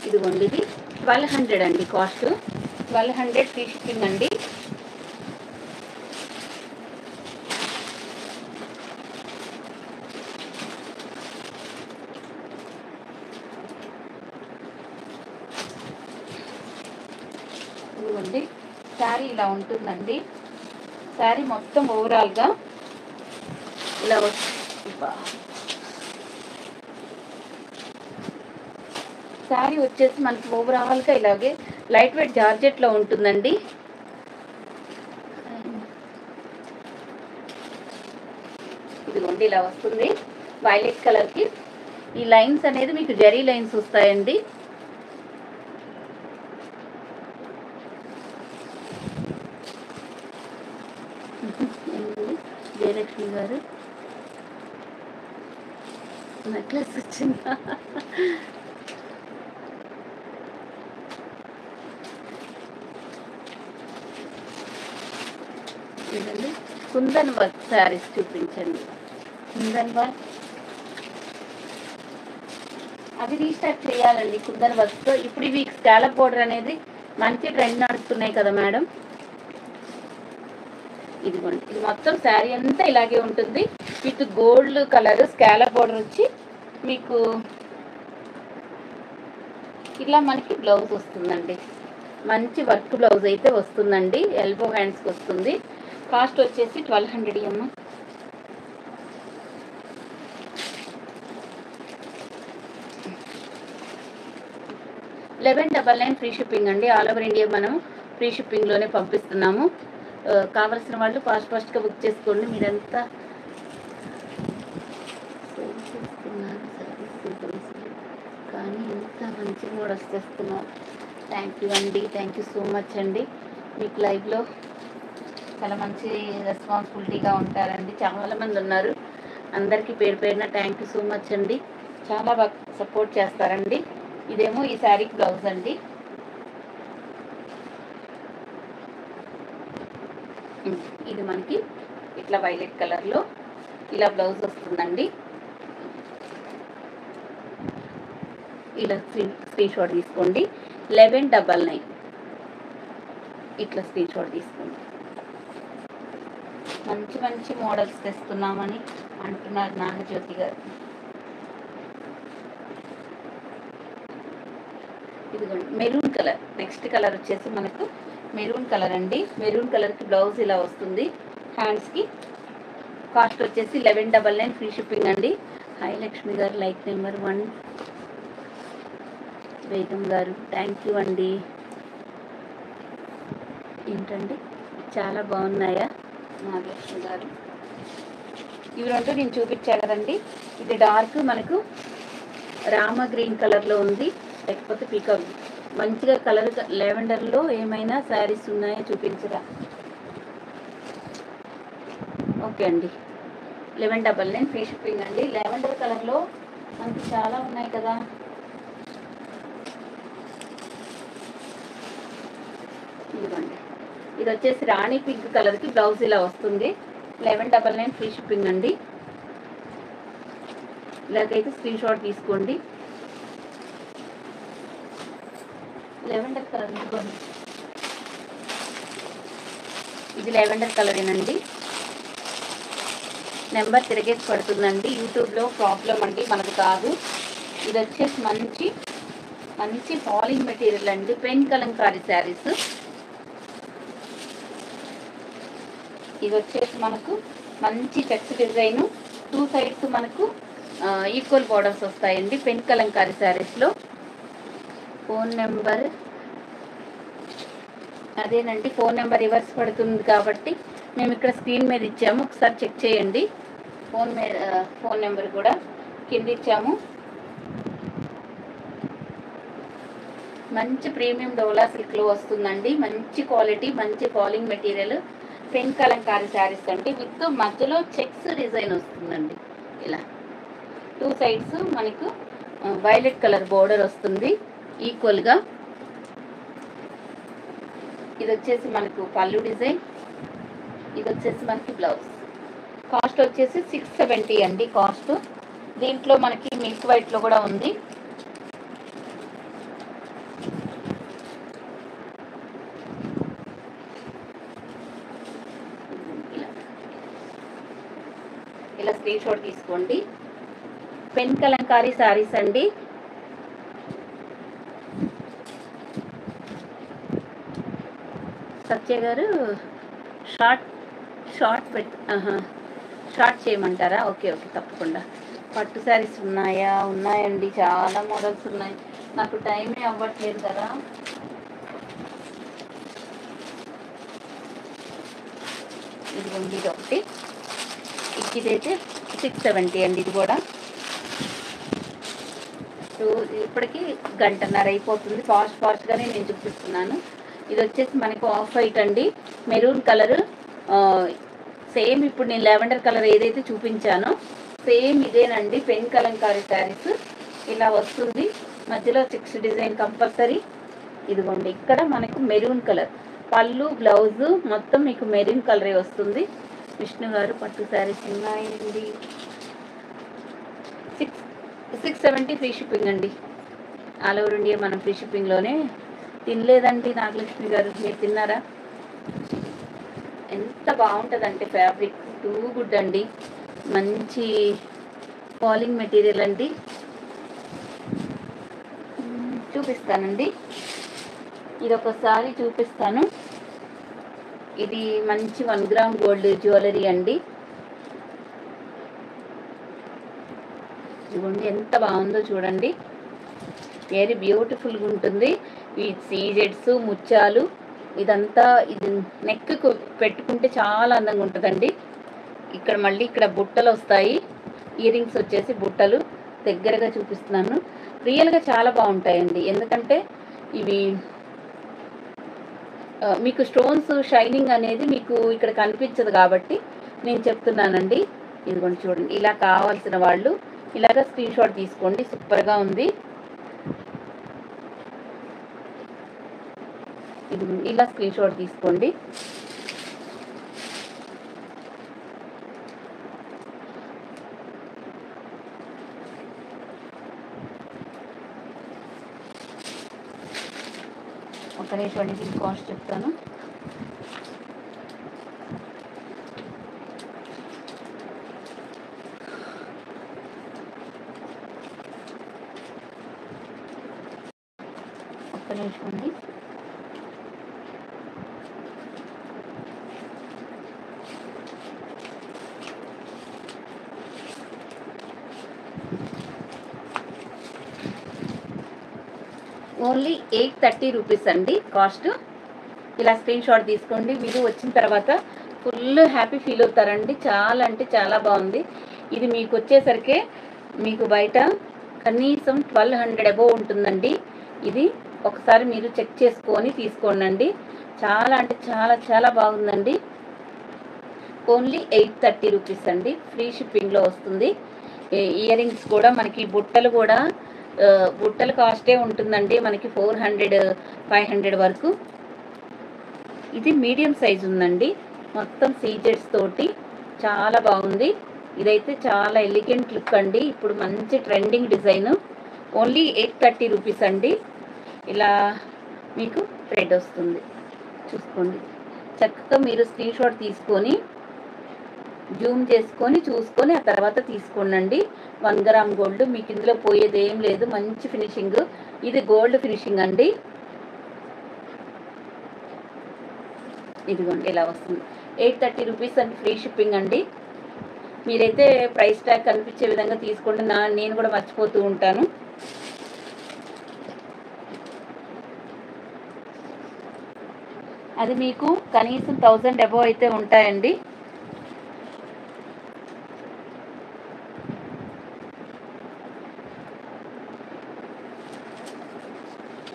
ఇదిగోండి, ఇది 1200 అండి కాస్ట్. 1200 ఫ్రీ షిప్పింగ్ అండి. ఇదిగోండి, శారీ ఇలా ఉంటుందండి. శారీ మొత్తం ఓవరాల్గా ఇలా శారీ వచ్చేసి మనకి ఓవరాల్గా ఇలాగే లైట్ వెయిట్ జార్జెట్లో ఉంటుందండి. ఇదిగోండి, ఇలా వస్తుంది వైలెట్ కలర్కి. ఈ లైన్స్ అనేది మీకు జరీ లైన్స్ వస్తాయండి. జయలక్ష్మి గారు నెక్లెస్ వచ్చిందా? ఇదండి, కుందన్ వర్క్ శారీస్ చూపించండి. కుందన్ వర్క్ అది రీస్టార్ట్ చేయాలండి. కుందన్ వర్క్తో ఇప్పుడు ఇవి స్కాలప్ బోర్డర్ అనేది మంచి ట్రెండ్ నడుస్తున్నాయి కదా మేడం. ఇదిగోండి, ఇది మొత్తం శారీ అంతా ఇలాగే ఉంటుంది. With gold colour scallop border వచ్చి మీకు ఇలా మనకి బ్లౌజ్ వస్తుందండి. మంచి వర్క్ బ్లౌజ్ అయితే వస్తుందండి. ఎల్బో హ్యాండ్స్కి వస్తుంది. కాస్ట్ వచ్చేసి 1200 అమ్మ. 1199 ఫ్రీ షిప్పింగ్ అండి. ఆల్ ఓవర్ ఇండియా మనం ఫ్రీ షిప్పింగ్లోనే పంపిస్తున్నాము. కావాల్సిన వాళ్ళు ఫాస్ట్గా బుక్ చేసుకోండి. మీరంతా కానీ ఇంత మంచి మోడల్స్ తెస్తున్నారు. థ్యాంక్ యూ అండి. థ్యాంక్ యూ సో మచ్ అండి. మీకు లైవ్లో చాలా మంచి రెస్పాన్సిబిలిటీగా ఉంటారండి. చాలామంది ఉన్నారు. అందరికీ పేరు పేరున థ్యాంక్ యూ సో మచ్ అండి. చాలా బాగా సపోర్ట్ చేస్తారండి. ఇదేమో ఈ శారీకి బ్లౌజ్ అండి. ఇది మనకి ఇట్లా వైలెట్ కలర్లో ఇలా బ్లౌజ్ వస్తుందండి. ఇలా స్క్రీన్ షాట్ తీసుకోండి. 1199 ఇట్లా స్క్రీన్ షాట్ తీసుకోండి. మంచి మంచి మోడల్స్ తెస్తున్నామని అంటున్నారు నాగజ్యోతి గారు. ఇదిగోండి మెరూన్ కలర్. నెక్స్ట్ కలర్ వచ్చేసి మనకు మెరూన్ కలర్ అండి. మెరూన్ కలర్కి బ్లౌజ్ ఇలా వస్తుంది. హ్యాండ్స్కి కాస్ట్ వచ్చేసి 1199 ఫ్రీ షిప్పింగ్ అండి. హాయ్ లక్ష్మి గారు, లైక్ నెంబర్ 1. బేగం గారు థ్యాంక్ యూ అండి. ఏంటండి చాలా బాగున్నాయా నాగలక్ష్మి గారు? ఇవి రెండు నేను చూపించాను కదండి. ఇది డార్క్ మనకు రామ గ్రీన్ కలర్లో ఉంది, లేకపోతే పీకాక్. మంచిగా కలర్ లెవెండర్లో ఏమైనా శారీస్ ఉన్నాయో చూపించరా? ఓకే అండి. 1199 ఫ్రీ షిప్పింగ్ అండి. లెవెండర్ కలర్లో మనకి చాలా ఉన్నాయి కదా. ఇదిగోండి, ఇది వచ్చేసి రాణి పింక్ కలర్కి బ్లౌజ్ ఇలా వస్తుంది. 1199 ఫ్రీ షిప్పింగ్ అండి. ఇలాగైతే స్క్రీన్ షాట్ తీసుకోండి. లెవెండర్ కలర్ ఇదిగోండి, ఇది లెవెండర్ కలరేనండి. నెంబర్ తిరిగేసి పడుతుందండి. యూట్యూబ్లో ప్రాబ్లం అండి, మనకు కాదు. ఇది వచ్చేసి మంచి మంచి ఫాలింగ్ మెటీరియల్ అండి. పెన్ కలంకారీ శారీస్. ఇది వచ్చేసి మనకు మంచి చెక్స్ డిజైన్, 2 సైడ్స్ మనకు ఈక్వల్ బోర్డర్స్ వస్తాయండి పెన్ కలంకారీ శారీస్లో. ఫోన్ నెంబర్ అదేనండి, ఫోన్ నెంబర్ రివర్స్ పడుతుంది కాబట్టి మేము ఇక్కడ స్క్రీన్ మీద ఇచ్చాము, ఒకసారి చెక్ చేయండి. ఫోన్ నెంబర్ కూడా కింద ఇచ్చాము. మంచి ప్రీమియం డోలా సిల్క్లో వస్తుందండి. మంచి క్వాలిటీ, మంచి falling material, pen Kalamkari saris అండి. విత్ మధ్యలో చెక్స్ డిజైన్ వస్తుందండి. ఇలా 2 సైడ్స్ మనకు వైలెట్ కలర్ బోర్డర్ వస్తుంది ఈక్వల్గా. ఇది వచ్చేసి మనకు పళ్ళు డిజైన్, ఇది వచ్చేసి మనకి బ్లౌజ్. కాస్ట్ వచ్చేసి 670 అండి కాస్ట్. దీంట్లో మనకి మిల్క్ వైట్లో కూడా ఉంది. ఇలా స్క్రీన్ షాట్ తీసుకోండి. పెన్ కలంకారీ శారీస్ అండి. సత్య గారు షార్ట్ చేయమంటారా? ఓకే ఓకే, తప్పకుండా. పట్టు శారీస్ ఉన్నాయా? ఉన్నాయండి, చాలా మోడల్స్ ఉన్నాయి. నాకు టైమే అవ్వట్లేదు కదా. ఇదిగోండి, ఇది ఒకటి. ఇదైతే 670 అండి. ఇది కూడా ఇప్పటికి 1.5 గంట అయిపోతుంది. ఫాస్ట్గానే నేను చూపిస్తున్నాను. ఇది వచ్చేసి మనకు ఆఫ్ వైట్ అండి, మెరూన్ కలర్. సేమ్ ఇప్పుడు నేను లెవెండర్ కలర్ ఏదైతే చూపించానో సేమ్ ఇదేనండి. పెన్ కలంకారీ శారీస్ ఇలా వస్తుంది. మధ్యలో చెక్స్ డిజైన్ కంపల్సరీ. ఇదిగోండి, ఇక్కడ మనకు మెరూన్ కలర్ పళ్ళు, బ్లౌజ్ మొత్తం మీకు మెరూన్ కలరే వస్తుంది. విష్ణు గారు పట్టు శారీస్ ఉన్నాయండి. 670 ఫ్రీ షిప్పింగ్ అండి. ఆల్ ఓవర్ ఇండియా మనం ఫ్రీ షిప్పింగ్లోనే. తినలేదండి నాగలక్ష్మి గారు, మీరు తిన్నారా? ఎంత బాగుంటుందంటే ఫ్యాబ్రిక్ టూ గుడ్ అండి. మంచి ఫాలింగ్ మెటీరియల్ అండి. చూపిస్తానండి. ఇది ఒకసారి చూపిస్తాను. ఇది మంచి 1 గ్రామ్ గోల్డ్ జ్యువెలరీ అండి. ఇదిగోండి ఎంత బాగుందో చూడండి. వెరీ బ్యూటిఫుల్గా ఉంటుంది. ఈ సీజెడ్స్, ముత్యాలు ఇదంతా ఇది నెక్కు పెట్టుకుంటే చాలా అందంగా ఉంటుందండి. ఇక్కడ మళ్ళీ ఇక్కడ బుట్టలు వస్తాయి. ఇయర్ రింగ్స్ వచ్చేసి బుట్టలు దగ్గరగా చూపిస్తున్నాను. రియల్గా చాలా బాగుంటాయండి. ఎందుకంటే ఇవి మీకు స్టోన్స్ షైనింగ్ అనేది మీకు ఇక్కడ కనిపించదు కాబట్టి నేను చెప్తున్నానండి. ఇదిగోండి చూడండి. ఇలా కావాల్సిన వాళ్ళు ఇలాగ స్క్రీన్ షాట్ తీసుకోండి. సూపర్గా ఉంది. ఇది ఇలా స్క్రీన్ షాట్ తీసుకోండి. ఒక నిమిషం దీని కాస్ట్ చెప్తాను. ఒక్క నిమిషం అండి. ఓన్లీ 830 రూపీస్ అండి కాస్ట్. ఇలా స్క్రీన్ షాట్ తీసుకోండి. మీరు వచ్చిన తర్వాత ఫుల్ హ్యాపీ ఫీల్ అవుతారండి. చాలా అంటే చాలా బాగుంది. ఇది మీకు వచ్చేసరికి మీకు బయట కనీసం 1200 అబోవ్ ఉంటుందండి. ఇది ఒకసారి మీరు చెక్ చేసుకొని తీసుకోండి. చాలా అంటే చాలా చాలా బాగుందండి. ఓన్లీ 830 రూపీస్ అండి. ఫ్రీ షిప్పింగ్లో వస్తుంది. ఇయర్ రింగ్స్ కూడా మనకి బుట్టలు కూడా బుట్టల కాస్టే ఉంటుందండి. మనకి 400 500 వరకు. ఇది మీడియం సైజ్ ఉందండి. మొత్తం సీజెడ్స్ తోటి చాలా బాగుంది. ఇదైతే చాలా ఎలిగెంట్ లుక్ అండి. ఇప్పుడు మంచి ట్రెండింగ్ డిజైన్. ఓన్లీ 830 రూపీస్ అండి. ఇలా మీకు థ్రెడ్ వస్తుంది. చూసుకోండి. చక్కగా మీరు స్క్రీన్ షాట్ తీసుకొని జూమ్ చేసుకొని చూసుకొని ఆ తర్వాత తీసుకోండి. 1 గ్రామ్ గోల్డ్ మీకు ఇందులో పోయేది ఏం లేదు. మంచి ఫినిషింగ్. ఇది గోల్డ్ ఫినిషింగ్ అండి. ఇదిగోండి ఇలా వస్తుంది. 830 రూపీస్ అండి. ఫ్రీ షిప్పింగ్ అండి. మీరైతే ప్రైస్ ట్యాగ్ కనిపించే విధంగా తీసుకోండి. నేను కూడా మర్చిపోతూ ఉంటాను. అది మీకు కనీసం 1000 అబోవ్ అయితే ఉంటాయండి.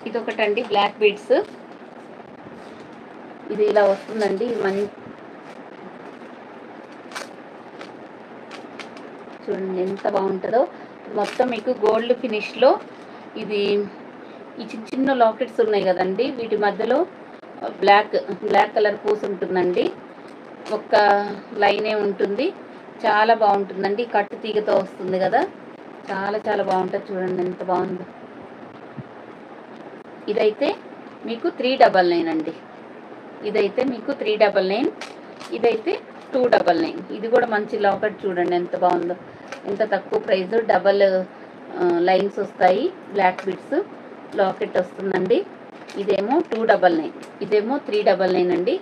ఇదొకటండి బ్లాక్ బీడ్స్. ఇది ఇలా వస్తుందండి. చూడండి ఎంత బాగుంటుందో. మొత్తం మీకు గోల్డ్ ఫినిష్లో ఇది ఈ చిన్న చిన్న లాకెట్స్ ఉన్నాయి కదండి. వీటి మధ్యలో బ్లాక్ కలర్ పూస్ ఉంటుందండి. ఒక్క లైనే ఉంటుంది. చాలా బాగుంటుందండి. కట్టు తీగతో వస్తుంది కదా. చాలా చాలా బాగుంటుంది. చూడండి ఎంత బాగుందో. ఇదైతే మీకు 399 అండి. ఇదైతే మీకు 399. ఇదైతే 299. ఇది కూడా మంచి లాకెట్. చూడండి ఎంత బాగుందో. ఎంత తక్కువ ప్రైస్. డబల్ లైన్స్ వస్తాయి. బ్లాక్ బిట్స్ లాకెట్ వస్తుందండి. ఇదేమో 299. ఇదేమో 399 అండి.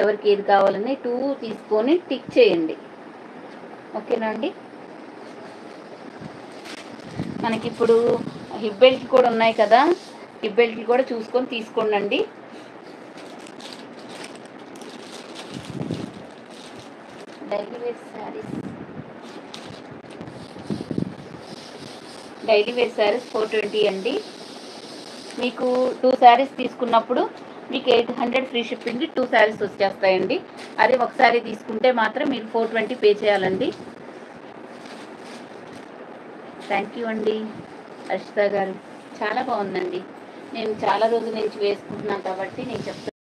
ఎవరికి ఏది కావాలని 2 తీసుకొని టిక్ చేయండి. ఓకేనా అండి. మనకి ఇప్పుడు హిప్ బెల్ట్ కూడా ఉన్నాయి కదా. హిప్ బెల్ట్ కూడా చూసుకొని తీసుకోండి. డైలీ వేర్ శారీస్ 420 అండి. మీకు 2 శారీస్ తీసుకున్నప్పుడు మీకు 800 ఫ్రీ షిప్పింగ్. 2 శారీస్ వచ్చేస్తాయండి. అదే ఒకసారి తీసుకుంటే మాత్రం మీరు 420 పే చేయాలండి. థ్యాంక్ యూ అండి హర్షిత గారు. చాలా బాగుందండి. నేను చాలా రోజుల నుంచి వేసుకుంటున్నాను కాబట్టి నేను చెప్తాను.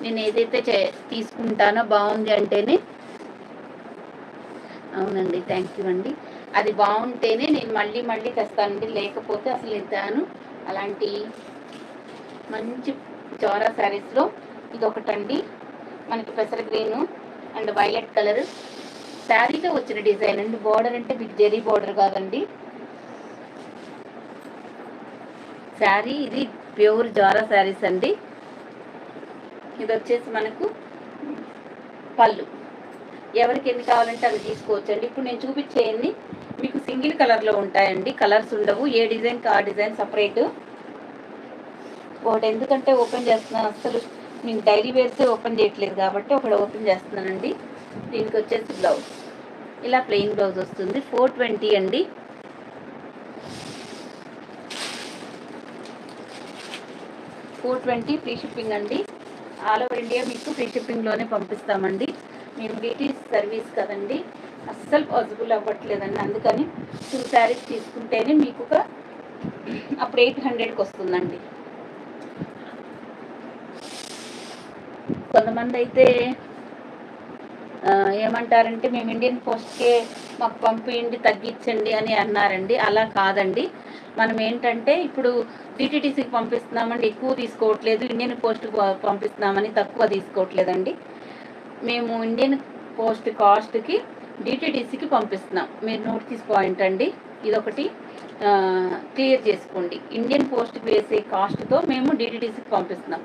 నేను ఏదైతే తీసుకుంటానో బాగుంది అంటేనే. అవునండి. థ్యాంక్ యూ అండి. అది బాగుంటేనే నేను మళ్ళీ తెస్తానండి. లేకపోతే అసలు ఇస్తాను. అలాంటి మంచి చోరా శారీస్లో ఇదొకటండి. మనకి పెసర గ్రీను అండ్ వైలెట్ కలర్ శారీతో వచ్చిన డిజైన్ అండి. బార్డర్ అంటే మీకు జెరీ బార్డర్ కాదండి. శారీ ఇది ప్యూర్ జారా శారీస్ అండి. ఇది వచ్చేసి మనకు పళ్ళు. ఎవరికి ఎన్ని కావాలంటే అవి తీసుకోవచ్చండి. ఇప్పుడు నేను చూపించేయన్ని మీకు సింగిల్ కలర్లో ఉంటాయండి, కలర్స్ ఉండవు. ఏ డిజైన్కి ఆ డిజైన్ సపరేట్. ఒకటి ఎందుకంటే ఓపెన్ చేస్తున్నాను, అసలు నేను డైలీ వేర్స్ ఓపెన్ చేయట్లేదు కాబట్టి ఒకటి ఓపెన్ చేస్తున్నానండి. దీనికి వచ్చేసి బ్లౌజ్ ఇలా ప్లెయిన్ బ్లౌజ్ వస్తుంది. 420 అండి. 420 ఫ్రీ షిప్పింగ్ అండి. ఆల్ ఓవర్ ఇండియా మీకు ఫ్రీ షిప్పింగ్లోనే పంపిస్తామండి. మేము బ్రిటిష్ సర్వీస్ కదండి, అస్సలు పాసిబుల్ అవ్వట్లేదండి. అందుకని 2 శారీస్ తీసుకుంటేనే మీకు అప్పుడు 800కి వస్తుందండి. కొంతమంది అయితే ఏమంటారంటే మేము ఇండియన్ పోస్ట్కే మాకు పంపించండి, తగ్గించండి అని అన్నారండి. అలా కాదండి. మనం ఏంటంటే ఇప్పుడు డిటిటీసీకి పంపిస్తున్నామండి, ఎక్కువ తీసుకోవట్లేదు. ఇండియన్ పోస్ట్కి పంపిస్తున్నామని తక్కువ తీసుకోవట్లేదండి. మేము ఇండియన్ పోస్ట్ కాస్ట్కి డిటిటీసీకి పంపిస్తున్నాం. మీరు నోటీస్ పాయింట్ అండి, ఇదొకటి క్లియర్ చేసుకోండి. ఇండియన్ పోస్ట్కి వేసే కాస్ట్తో మేము డిటిటీసీకి పంపిస్తున్నాం.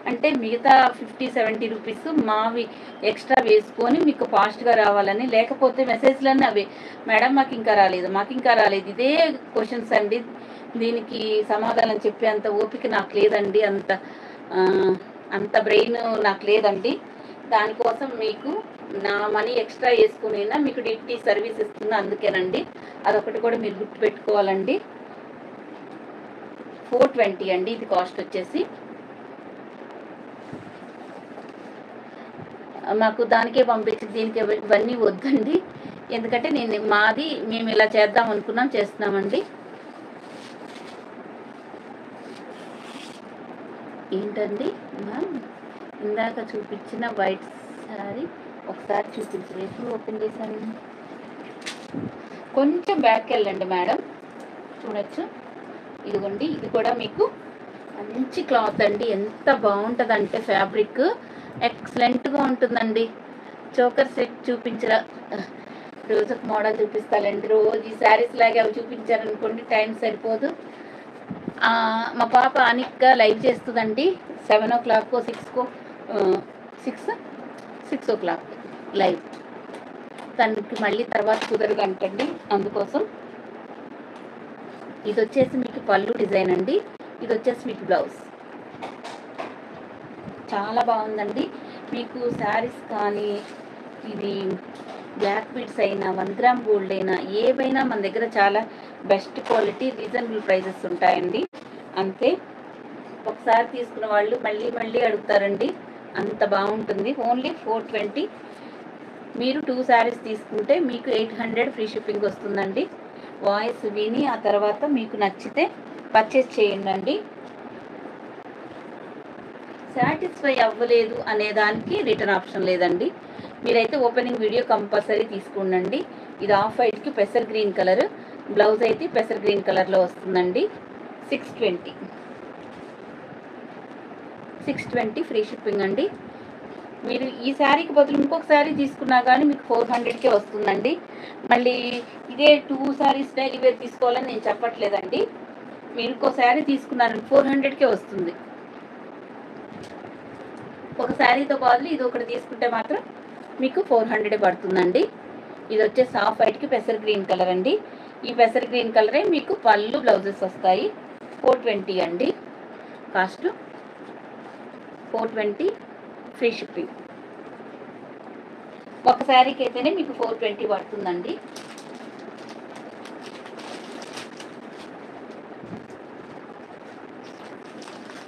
అంటే మిగతా 50-70 రూపీస్ మావి ఎక్స్ట్రా వేసుకొని మీకు ఫాస్ట్గా రావాలని. లేకపోతే మెసేజ్లన్నీ అవే, మేడం మాకు ఇంకా రాలేదు, మాకు ఇంకా రాలేదు, ఇదే క్వశ్చన్స్ అండి. దీనికి సమాధానం చెప్పే అంత ఓపిక నాకు లేదండి, అంత బ్రెయిన్ నాకు లేదండి. దానికోసం మీకు నా మనీ ఎక్స్ట్రా వేసుకునైనా మీకు డిటీ సర్వీస్ ఇస్తున్నా, అందుకేనండి. అదొకటి కూడా మీరు గుర్తుపెట్టుకోవాలండి. 420 అండి ఇది కాస్ట్ వచ్చేసి. మాకు దానికే పంపించి దీనికి ఇవన్నీ వద్దండి. ఎందుకంటే మేము ఇలా చేద్దాం అనుకున్నాం, చేస్తున్నామండి. ఏంటండి ఇందాక చూపించిన వైట్ శారీ ఒకసారి చూపించండి. ఎప్పుడు ఓపెన్ చేశాను, కొంచెం బ్యాక్ వెళ్ళండి మేడం, చూడొచ్చు. ఇదిగోండి, ఇది కూడా మీకు మంచి క్లాత్ అండి. ఎంత బాగుంటుందంటే ఫ్యాబ్రిక్ ఎక్సలెంట్గా ఉంటుందండి. చోకర్ సెట్ చూపించరా, రోజుకు మోడల్ చూపిస్తానండి. రోజు ఈ శారీస్ లాగే అవి చూపించారనుకోండి టైం సరిపోదు. మా పాప అనిక్గా లైవ్ చేస్తుందండి 7 o'clock 6 o'clock లైవ్. తనకి మళ్ళీ తర్వాత కుదరదు అంటండి, అందుకోసం. ఇది వచ్చేసి మీకు పళ్ళు డిజైన్ అండి. ఇది వచ్చేసి మీకు బ్లౌజ్. చాలా బాగుందండి. మీకు శారీస్ కానీ ఇది బ్లాక్ బీడ్స్ అయినా 1 గ్రామ్ గోల్డ్ అయినా ఏవైనా మన దగ్గర చాలా బెస్ట్ క్వాలిటీ, రీజనబుల్ ప్రైజెస్ ఉంటాయండి. అంతే, ఒకసారి తీసుకున్న వాళ్ళు మళ్ళీ మళ్ళీ అడుగుతారండి, అంత బాగుంటుంది. ఓన్లీ 420. మీరు 2 శారీస్ తీసుకుంటే మీకు 800 ఫ్రీ షిప్పింగ్ వస్తుందండి. వాయిస్ విని ఆ తర్వాత మీకు నచ్చితే పర్చేస్ చేయండి. సాటిస్ఫై అవ్వలేదు అనే దానికి రిటర్న్ ఆప్షన్ లేదండి. మీరైతే ఓపెనింగ్ వీడియో కంపల్సరీ తీసుకుండండి. ఇది ఆఫ్ వైట్కి పెసర్ గ్రీన్ కలర్, బ్లౌజ్ అయితే పెసర్ గ్రీన్ కలర్లో వస్తుందండి. 620 ఫ్రీ షిప్పింగ్ అండి. మీరు ఈ శారీకి బదులు ఇంకొక శారీ తీసుకున్నా కానీ మీకు 400కే వస్తుందండి. మళ్ళీ ఇదే 2 శారీస్ డైలీ వేర్ తీసుకోవాలని నేను చెప్పట్లేదండి. మీరు ఇంకో శారీ తీసుకున్నారని 400కే వస్తుంది. ఒక శారీతో బదులు ఇది ఒకటి తీసుకుంటే మాత్రం మీకు 400 పడుతుందండి. ఇది వచ్చేసి ఆఫ్ వైట్కి పెసర్ గ్రీన్ కలర్ అండి. ఈ పెసర్ గ్రీన్ కలరే మీకు పళ్ళు బ్లౌజెస్ వస్తాయి. 420 అండి కాస్ట్. 420 free shipping. ఒక శారీకి అయితేనే మీకు 420 పడుతుందండి.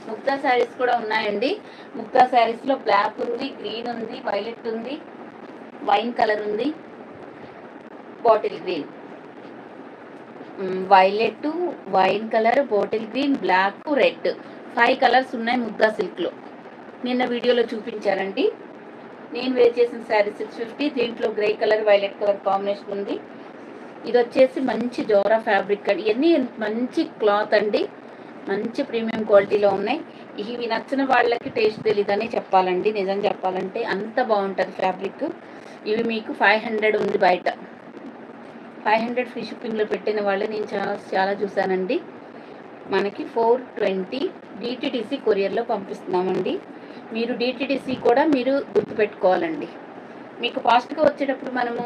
ముక్తా శారీస్ కూడా ఉన్నాయండి. ముక్తా శారీస్లో బ్లాక్ ఉంది, గ్రీన్ ఉంది, వైలెట్ ఉంది, వైన్ కలర్ ఉంది, bottle green, violet, wine colour, bottle green, black, red, 5 colours ఉన్నాయి ముగ్దా సిల్క్లో. నిన్న వీడియోలో చూపించారండి. నేను వేర్ చేసిన శారీ 650. దీంట్లో grey colour, violet colour combination ఉంది. ఇది వచ్చేసి మంచి జోరా ఫ్యాబ్రిక్ అండి. ఇవన్నీ మంచి క్లాత్ అండి, మంచి ప్రీమియం క్వాలిటీలో ఉన్నాయి. ఇవి నచ్చిన వాళ్ళకి టేస్ట్ తెలియదని చెప్పాలండి, నిజం చెప్పాలంటే అంత బాగుంటుంది ఫ్యాబ్రిక్. ఇవి మీకు 500 ఉంది బయట. 500 ఫ్రీ షిప్పింగ్లో పెట్టిన వాళ్ళు నేను చాలా చూశానండి. మనకి 420 డిటిడిసి కొరియర్లో పంపిస్తున్నామండి. మీరు డిటిడిసి కూడా మీరు గుర్తుపెట్టుకోవాలండి. మీకు ఫాస్ట్గా వచ్చేటప్పుడు మనము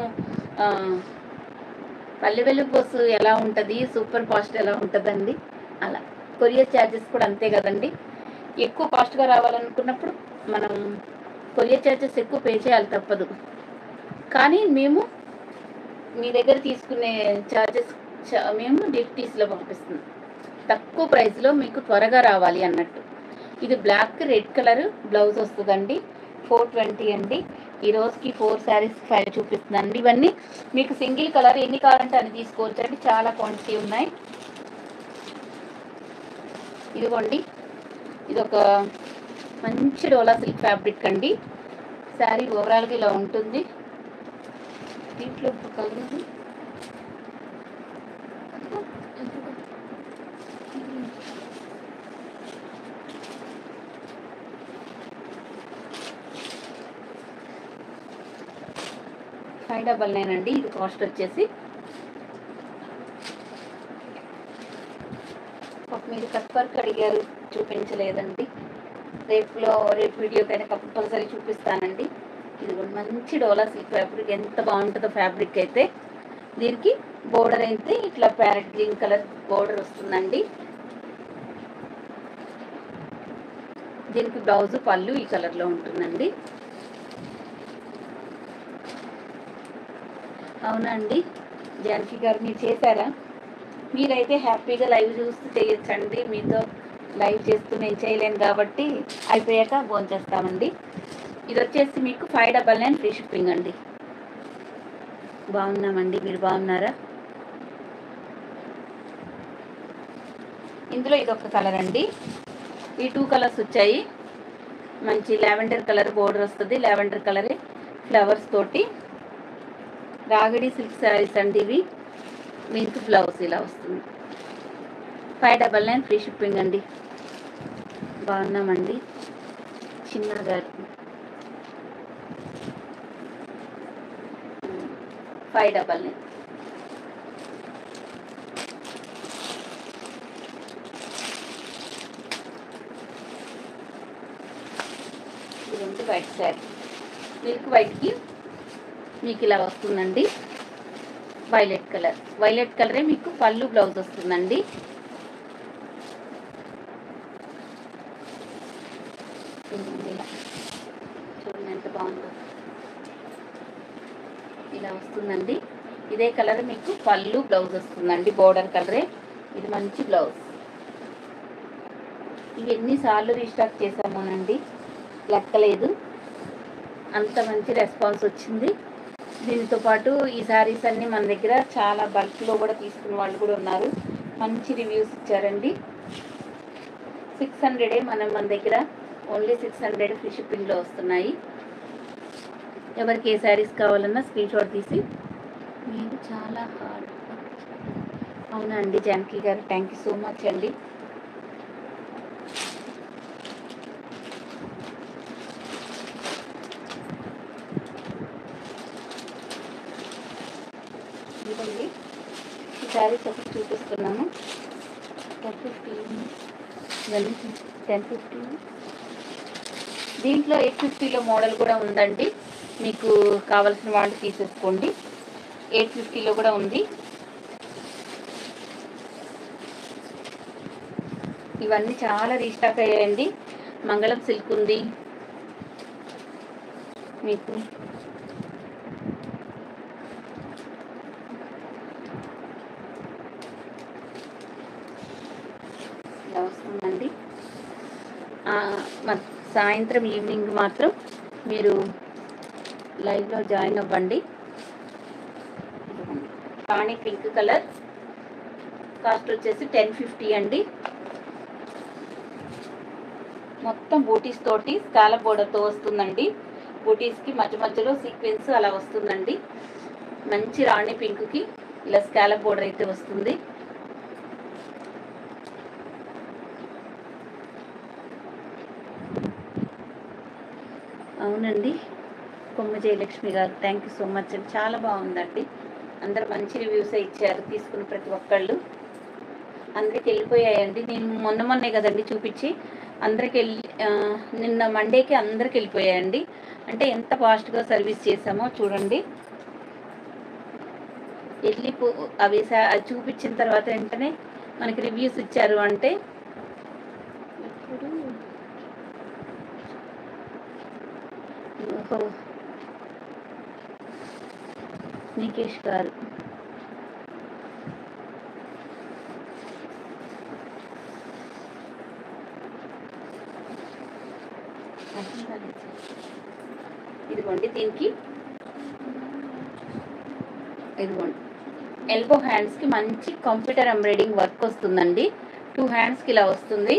పల్లె వెలుగు బస్సు ఎలా ఉంటుంది, సూపర్ ఫాస్ట్ ఎలా ఉంటుందండి, అలా కొరియర్ ఛార్జెస్ కూడా అంతే కదండి. ఎక్కువ ఫాస్ట్గా రావాలనుకున్నప్పుడు మనం కొరియర్ ఛార్జెస్ ఎక్కువ పే చేయాలి, తప్పదు. కానీ మేము మీ దగ్గర తీసుకునే ఛార్జెస్ మేము డిటిడిసిలో పంపిస్తున్నాం, తక్కువ ప్రైస్లో మీకు త్వరగా రావాలి అన్నట్టు. ఇది బ్లాక్ రెడ్ కలర్ బ్లౌజ్ వస్తుందండి. 420 అండి. ఈ రోజుకి 4 శారీస్ 5 చూపిస్తుందండి. ఇవన్నీ మీకు సింగిల్ కలర్ ఎన్ని కావాలంటే అని తీసుకోవచ్చండి, చాలా క్వాంటిటీ ఉన్నాయి. ఇదిగోండి, ఇది ఒక మంచి డోలా సిల్క్ ఫ్యాబ్రిక్ అండి. శారీ ఓవరాల్గా ఇలా ఉంటుంది. దీంట్లో కలర్ $599 అండి. ఇది కాస్ట్ వచ్చేసి. మీరు కట్ వర్క్ అడిగారు, చూపించలేదండి. రేపు వీడియోకైనా కంపల్సరీ చూపిస్తానండి. ఇది మంచి డోలా సిల్క్ ఫ్యాబ్రిక్, ఎంత బాగుంటుందో ఫ్యాబ్రిక్ అయితే. దీనికి బోర్డర్ అయితే ఇట్లా ప్యారెట్ గ్రీన్ కలర్ బోర్డర్ వస్తుందండి. దీనికి బ్లౌజ్ పళ్ళు ఈ కలర్లో ఉంటుందండి. అవునండి జానకి గారు, మీరు చేశారా? మీరైతే హ్యాపీగా లైవ్ చూస్తూ చేయొచ్చండి. మీతో లైవ్ చేస్తూ నేను చేయలేను కాబట్టి అయిపోయాక ఫోన్ చేస్తామండి. ఇది వచ్చేసి మీకు 599 ఫ్రీ షిప్పింగ్ అండి. బాగున్నామండి, మీరు బాగున్నారా? ఇందులో ఇదొక కలర్ అండి. ఈ 2 కలర్స్ వచ్చాయి. మంచి లావెండర్ కలర్ బోర్డర్ వస్తుంది, లావెండర్ కలరే ఫ్లవర్స్ తోటి. రాగిడి సిల్క్ శారీస్ అండి ఇవి. మీకు బ్లౌజ్ ఇలా వస్తుంది. 599 ఫ్రీ షిప్పింగ్ అండి. బాగున్నామండి చిన్న గారు. 599. ఇది వైట్ శారీ, మిల్క్ వైట్కి మీకు ఇలా వస్తుందండి. వైలెట్ కలరే మీకు పళ్ళు బ్లౌజ్ వస్తుందండి. చూడండి ఎంత బాగుందో, ఇలా వస్తుందండి. ఇదే కలర్ మీకు పళ్ళు బ్లౌజ్ వస్తుందండి, బోర్డర్ కలరే. ఇది మంచి బ్లౌజ్. ఇవి ఎన్నిసార్లు రీస్టాక్ చేసామోనండి, లెక్కలేదు. అంత మంచి రెస్పాన్స్ వచ్చింది. దీనితో పాటు ఈ శారీస్ అన్నీ మన దగ్గర చాలా బల్క్లో కూడా తీసుకున్న వాళ్ళు కూడా ఉన్నారు, మంచి రివ్యూస్ ఇచ్చారండి. 600 మన దగ్గర ఓన్లీ 600 ఫ్రీ షిప్పింగ్లో వస్తున్నాయి. ఎవరికి ఏ శారీస్ కావాలన్నా స్క్రీన్ షాట్ తీసి. మీరు చాలా హార్డ్. అవునా అండి జానకి గారు, థ్యాంక్ యూ సో మచ్ అండి. ఇదండి ఈ శారీస్ ఒకటి చూపిస్తున్నాను. 1050 ఇవన్నీ 1050. దీంట్లో 850లో మోడల్ కూడా ఉందండి, మీకు కావాల్సిన వాళ్ళు తీసేసుకోండి. 850లో కూడా ఉంది. ఇవన్నీ చాలా రీస్టాక్ అయ్యాయండి. మంగళం సిల్క్ ఉంది మీకు. ఇలా వస్తుందండి. సాయంత్రం ఈవినింగ్ మాత్రం మీరు లైవ్లో జాయిన్ అవ్వండి. రాణి పింక్ కలర్ కాస్ట్ వచ్చేసి 1050 అండి. మొత్తం బూటీస్ తోటి స్కాలప్ బోర్డర్తో వస్తుందండి. బూటీస్కి మధ్య మధ్యలో సీక్వెన్స్ అలా వస్తుందండి. మంచి రాణి పింక్కి ఇలా స్కాలప్ బోర్డర్ అయితే వస్తుంది. అవునండి కొమ్మ జయలక్ష్మి గారు, థ్యాంక్ యూ సో మచ్ అండి. చాలా బాగుందండి, అందరు మంచి రివ్యూసే ఇచ్చారు తీసుకున్న ప్రతి ఒక్కళ్ళు. అందరికి వెళ్ళిపోయాయండి. నేను మొన్నే కదండి చూపించి అందరికి నిన్న మండేకి అందరికి వెళ్ళిపోయాయండి. అంటే ఎంత ఫాస్ట్గా సర్వీస్ చేసామో చూడండి. అవి చూపించిన తర్వాత వెంటనే మనకి రివ్యూస్ ఇచ్చారు. అంటే ఇప్పుడు నికేష్ గారు ఇదిగోండి, దీనికి ఇదిగోండి ఎల్బో హ్యాండ్స్కి మంచి కంప్యూటర్ ఎంబ్రాయిడింగ్ వర్క్ వస్తుందండి. 2 హ్యాండ్స్కి ఇలా వస్తుంది.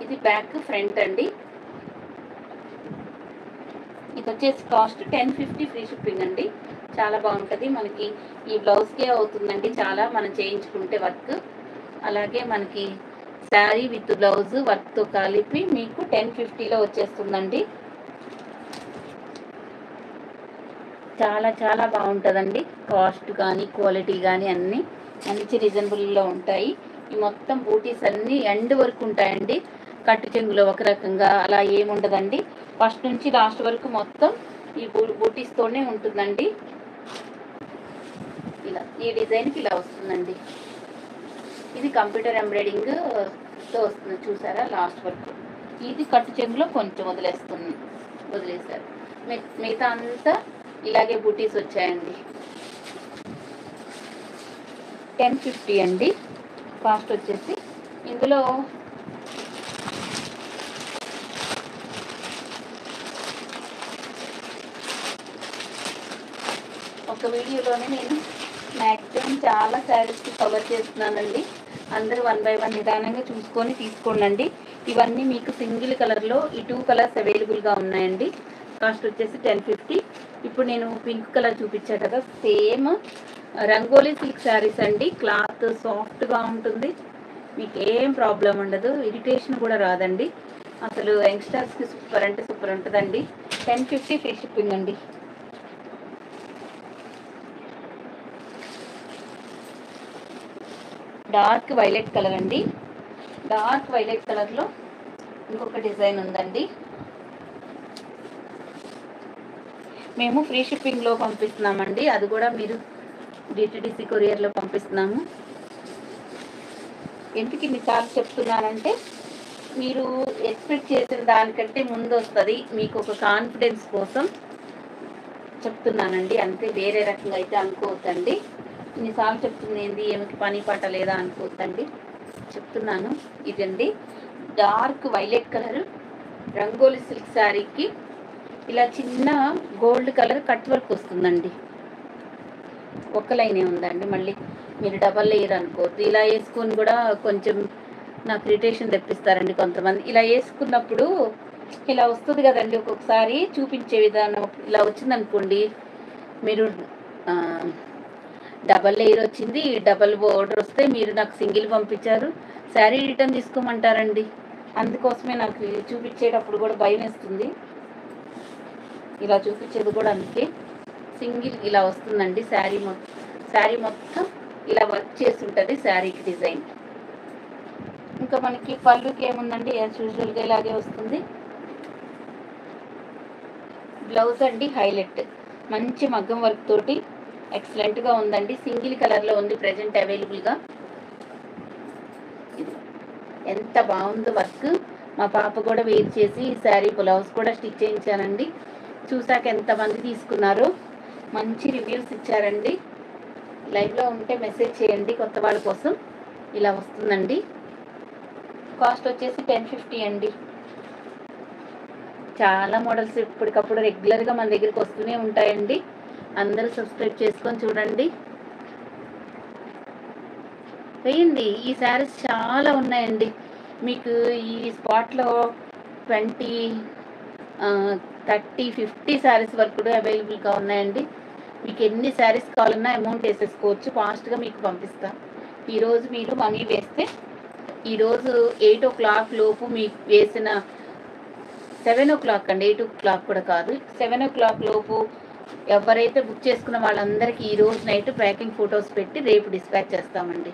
ఇది బ్యాక్ ఫ్రంట్ అండి. ఇది వచ్చేసి కాస్ట్ 1050 ఫ్రీ షిప్పింగ్ అండి. చాలా బాగుంటుంది. మనకి ఈ బ్లౌజ్కే అవుతుందండి చాలా మనం చేయించుకుంటే వర్క్. అలాగే మనకి శారీ విత్ బ్లౌజ్ వర్క్తో కలిపి మీకు 1050లో వచ్చేస్తుందండి. చాలా చాలా బాగుంటుందండి. కాస్ట్ కానీ క్వాలిటీ కానీ అన్నీ మంచి రీజనబుల్లో ఉంటాయి. ఈ మొత్తం బూటీస్ అన్నీ ఎండ్ వరకు ఉంటాయండి. కట్టు చెంగులో ఒక రకంగా అలా ఏముండదండి. ఫస్ట్ నుంచి లాస్ట్ వరకు మొత్తం ఈ బూటీస్తోనే ఉంటుందండి. ఇలా ఈ డిజైన్కి ఇలా వస్తుందండి. ఇది కంప్యూటర్ ఎంబ్రాయిడింగ్తో వస్తుంది చూసారా లాస్ట్ వరకు. ఇది కట్టు చెంగులో కొంచెం వదిలేశారు. మిగతా అంతా ఇలాగే బూటీస్ వచ్చాయండి. 1050 అండి కాస్ట్ వచ్చేసి. ఇందులో ఒక వీడియోలోనే నేను మ్యాక్సిమం చాలా శారీస్కి కవర్ చేస్తున్నానండి. అందరూ 1 బై 1 నిదానంగా చూసుకొని తీసుకోండి. ఇవన్నీ మీకు సింగిల్ కలర్లో ఈ 2 కలర్స్ అవైలబుల్గా ఉన్నాయండి. కాస్ట్ వచ్చేసి 1050. ఇప్పుడు నేను పింక్ కలర్ చూపించా కదా, సేమ్ రంగోలీ సిల్క్ శారీస్ అండి. క్లాత్ సాఫ్ట్గా ఉంటుంది, మీకు ఏం ప్రాబ్లం ఉండదు, ఇరిటేషన్ కూడా రాదండి. అసలు యంగ్స్టర్స్కి సూపర్ అంటే సూపర్ ఉంటుందండి. 1050 ఫ్రీ షిప్పింగ్ అండి. డార్క్ వైలెట్ కలర్ అండి. డార్క్ వైలెట్ కలర్లో ఇంకొక డిజైన్ ఉందండి. మేము ఫ్రీ షిప్పింగ్లో పంపిస్తున్నామండి. అది కూడా మీరు డిటిడిసి కొరియర్లో పంపిస్తున్నాము. ఎందుకు ఇన్నిసార్లు చెప్తున్నానంటే మీరు ఎక్స్పెక్ట్ చేసిన దానికంటే ముందు వస్తుంది. మీకు ఒక కాన్ఫిడెన్స్ కోసం చెప్తున్నానండి, అంతే. వేరే రకంగా అయితే అనుకోవద్దండి. ఇన్నిసార్లు చెప్తుంది ఏంది, ఏమికి పని పాట లేదా అనుకోవద్దండి, చెప్తున్నాను. ఇదండి dark violet colour rangoli silk శారీకి ఇలా చిన్న గోల్డ్ కలర్ కట్ వర్క్ వస్తుందండి. ఒక లైనే ఉందండి. మళ్ళీ మీరు డబల్ లేయర్ అనుకోవద్దు. ఇలా వేసుకొని కూడా కొంచెం నాకు ఇరిటేషన్ తెప్పిస్తారండి కొంతమంది. ఇలా వేసుకున్నప్పుడు ఇలా వస్తుంది కదండి, ఒక్కొక్కసారి చూపించే విధానం ఇలా వచ్చిందనుకోండి, మీరు డబల్ లేయర్ వచ్చింది, డబల్ బోర్డర్ వస్తే మీరు నాకు సింగిల్ పంపించారు, శారీ రిటర్న్ తీసుకోమంటారండి. అందుకోసమే నాకు చూపించేటప్పుడు కూడా భయం వేస్తుంది. ఇలా చూపించేది కూడా అందుకే. సింగిల్ ఇలా వస్తుందండి. శారీ మొత్తం ఇలా వర్క్ చేసి ఉంటుంది శారీకి డిజైన్. ఇంకా మనకి పళ్ళుకి ఏముందండి, యాజ్ యూజువల్గా ఇలాగే వస్తుంది. బ్లౌజ్ అండి హైలైట్ మంచి మగ్గం వర్క్ తోటి ఎక్సలెంట్గా ఉందండి. సింగిల్ కలర్లో ఉంది ప్రజెంట్ అవైలబుల్గా. ఎంత బాగుందో వర్క్. మా పాప కూడా వేర్ చేసి శారీ బ్లౌజ్ కూడా స్టిచ్ చేయించానండి. చూసాక ఎంతమంది తీసుకున్నారో మంచి రివ్యూస్ ఇచ్చారండి. లైవ్లో ఉంటే మెసేజ్ చేయండి కొత్త వాళ్ళ కోసం. ఇలా వస్తుందండి. కాస్ట్ వచ్చేసి 1050 అండి. చాలా మోడల్స్ ఇప్పటికప్పుడు రెగ్యులర్గా మన దగ్గరికి వస్తూనే ఉంటాయండి. అందరూ సబ్స్క్రైబ్ చేసుకొని చూడండి, వేయండి. ఈ శారీస్ చాలా ఉన్నాయండి. మీకు ఈ స్పాట్లో 20, 30, 50 శారీస్ వరకు కూడా అవైలబుల్గా ఉన్నాయండి. మీకు ఎన్ని శారీస్ కావాలన్నా అమౌంట్ వేసేసుకోవచ్చు. ఫాస్ట్గా మీకు పంపిస్తాను. ఈరోజు మీరు మనీ వేస్తే ఈరోజు 8 o'clock లోపు మీకు వేసిన 7 o'clock అండి, 8 o'clock కూడా కాదు, 7 o'clock లోపు ఎవరైతే బుక్ చేసుకున్న వాళ్ళందరికీ ఈరోజు నైట్ ప్యాకింగ్ ఫొటోస్ పెట్టి రేపు డిస్పాచ్ చేస్తామండి.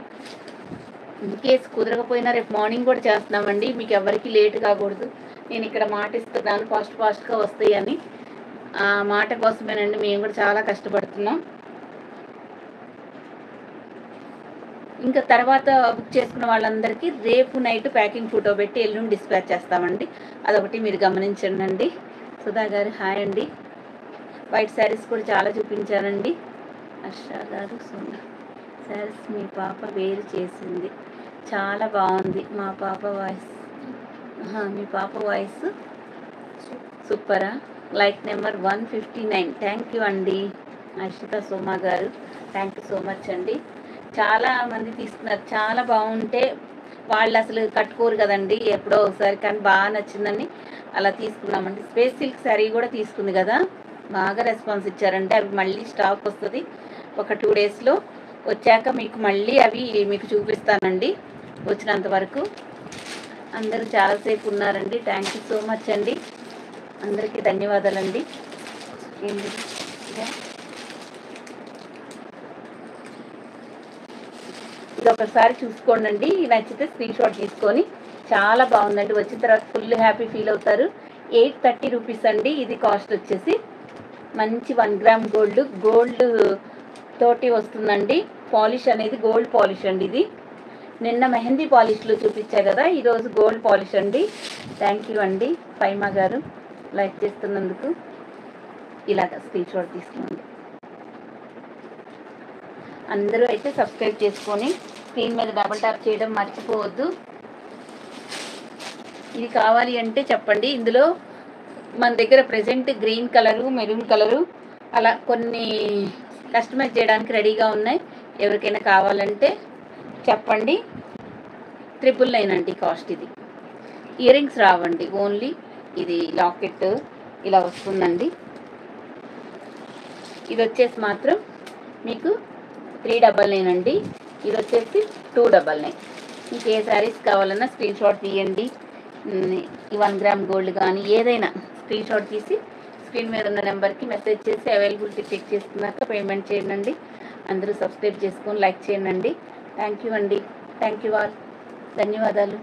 ఇన్ కేస్ కుదరకపోయినా రేపు మార్నింగ్ కూడా చేస్తున్నామండి. మీకు ఎవరికి లేట్ కాకూడదు. నేను ఇక్కడ మాట ఇస్తున్నాను ఫాస్ట్గా వస్తాయని. ఆ మాట కోసమేనండి మేము కూడా చాలా కష్టపడుతున్నాం. ఇంకా తర్వాత బుక్ చేసుకున్న వాళ్ళందరికీ రేపు నైట్ ప్యాకింగ్ ఫోటో పెట్టి ఎల్లుండి డిస్పాచ్ చేస్తామండి. అదొకటి మీరు గమనించండి. సుధా గారు హాయ్ అండి. వైట్ శారీస్ కూడా చాలా చూపించానండి. హర్ష గారు సున్నా శారీస్ మీ పాప వేరు చేసింది, చాలా బాగుంది. మా పాప వాయిస్ మీ పాప వాయిస్ సూపరా. Like number 159. థ్యాంక్ యూ అండి. హర్షిత సోమా గారు థ్యాంక్ యూ సో మచ్ అండి. చాలా మంది తీసుకున్నారు, చాలా బాగుంటే వాళ్ళు అసలు కట్టుకోరు కదండి ఎప్పుడో ఒకసారి, కానీ బాగా నచ్చిందని అలా తీసుకున్నామండి. స్పేస్ సిల్క్ శారీ కూడా తీసుకుంది కదా, బాగా రెస్పాన్స్ ఇచ్చారంటే అవి మళ్ళీ స్టాక్ వస్తుంది ఒక 2 డేస్లో. వచ్చాక మీకు మళ్ళీ అవి మీకు చూపిస్తానండి వచ్చినంత వరకు. అందరూ చాలాసేపు ఉన్నారండి. థ్యాంక్ యూ సో మచ్ అండి. అందరికీ ధన్యవాదాలండి. ఇది ఒకసారి చూసుకోండి, నచ్చితే స్క్రీన్ షాట్ తీసుకొని. చాలా బాగుందండి. వచ్చిన తర్వాత ఫుల్ హ్యాపీ ఫీల్ అవుతారు. 830 రూపీస్ అండి. ఇది కాస్ట్ వచ్చేసి మంచి 1 గ్రామ్ గోల్డ్ తోటి వస్తుందండి. పాలిష్ అనేది గోల్డ్ పాలిష్ అండి. ఇది నిన్న మెహందీ పాలిష్లో చూపించా కదా, ఈరోజు గోల్డ్ పాలిష్ అండి. థ్యాంక్ యూ అండి పైమా గారు లైక్ చేస్తున్నందుకు. ఇలాగ స్క్రీన్ షాట్ తీసుకోండి. అందరూ అయితే సబ్స్క్రైబ్ చేసుకొని స్క్రీన్ మీద డబుల్ ట్యాప్ చేయడం మర్చిపోవద్దు. ఇది కావాలి అంటే చెప్పండి. ఇందులో మన దగ్గర present green colour, maroon colour అలా కొన్ని కస్టమైజ్ చేయడానికి రెడీగా ఉన్నాయి. ఎవరికైనా కావాలంటే చెప్పండి. 999 అండి కాస్ట్. ఇది ఇయర్ రింగ్స్ రావండి, ఓన్లీ ఇది లాకెట్ ఇలా వస్తుందండి. ఇది వచ్చేసి మాత్రం మీకు 399 అండి. ఇది వచ్చేసి 299. మీకు ఏ శారీస్ కావాలన్నా స్క్రీన్ షాట్ తీయండి. ఈ 1 గ్రామ్ గోల్డ్ కానీ ఏదైనా స్క్రీన్ షాట్ తీసి స్క్రీన్ మీద ఉన్న నెంబర్కి మెసేజ్ చేసి అవైలబిలిటీ చెక్ చేసుకున్నాక పేమెంట్ చేయండి. అందరూ సబ్స్క్రైబ్ చేసుకొని లైక్ చేయండి. థ్యాంక్ యూ అండి. Thank you all. ధన్యవాదాలు.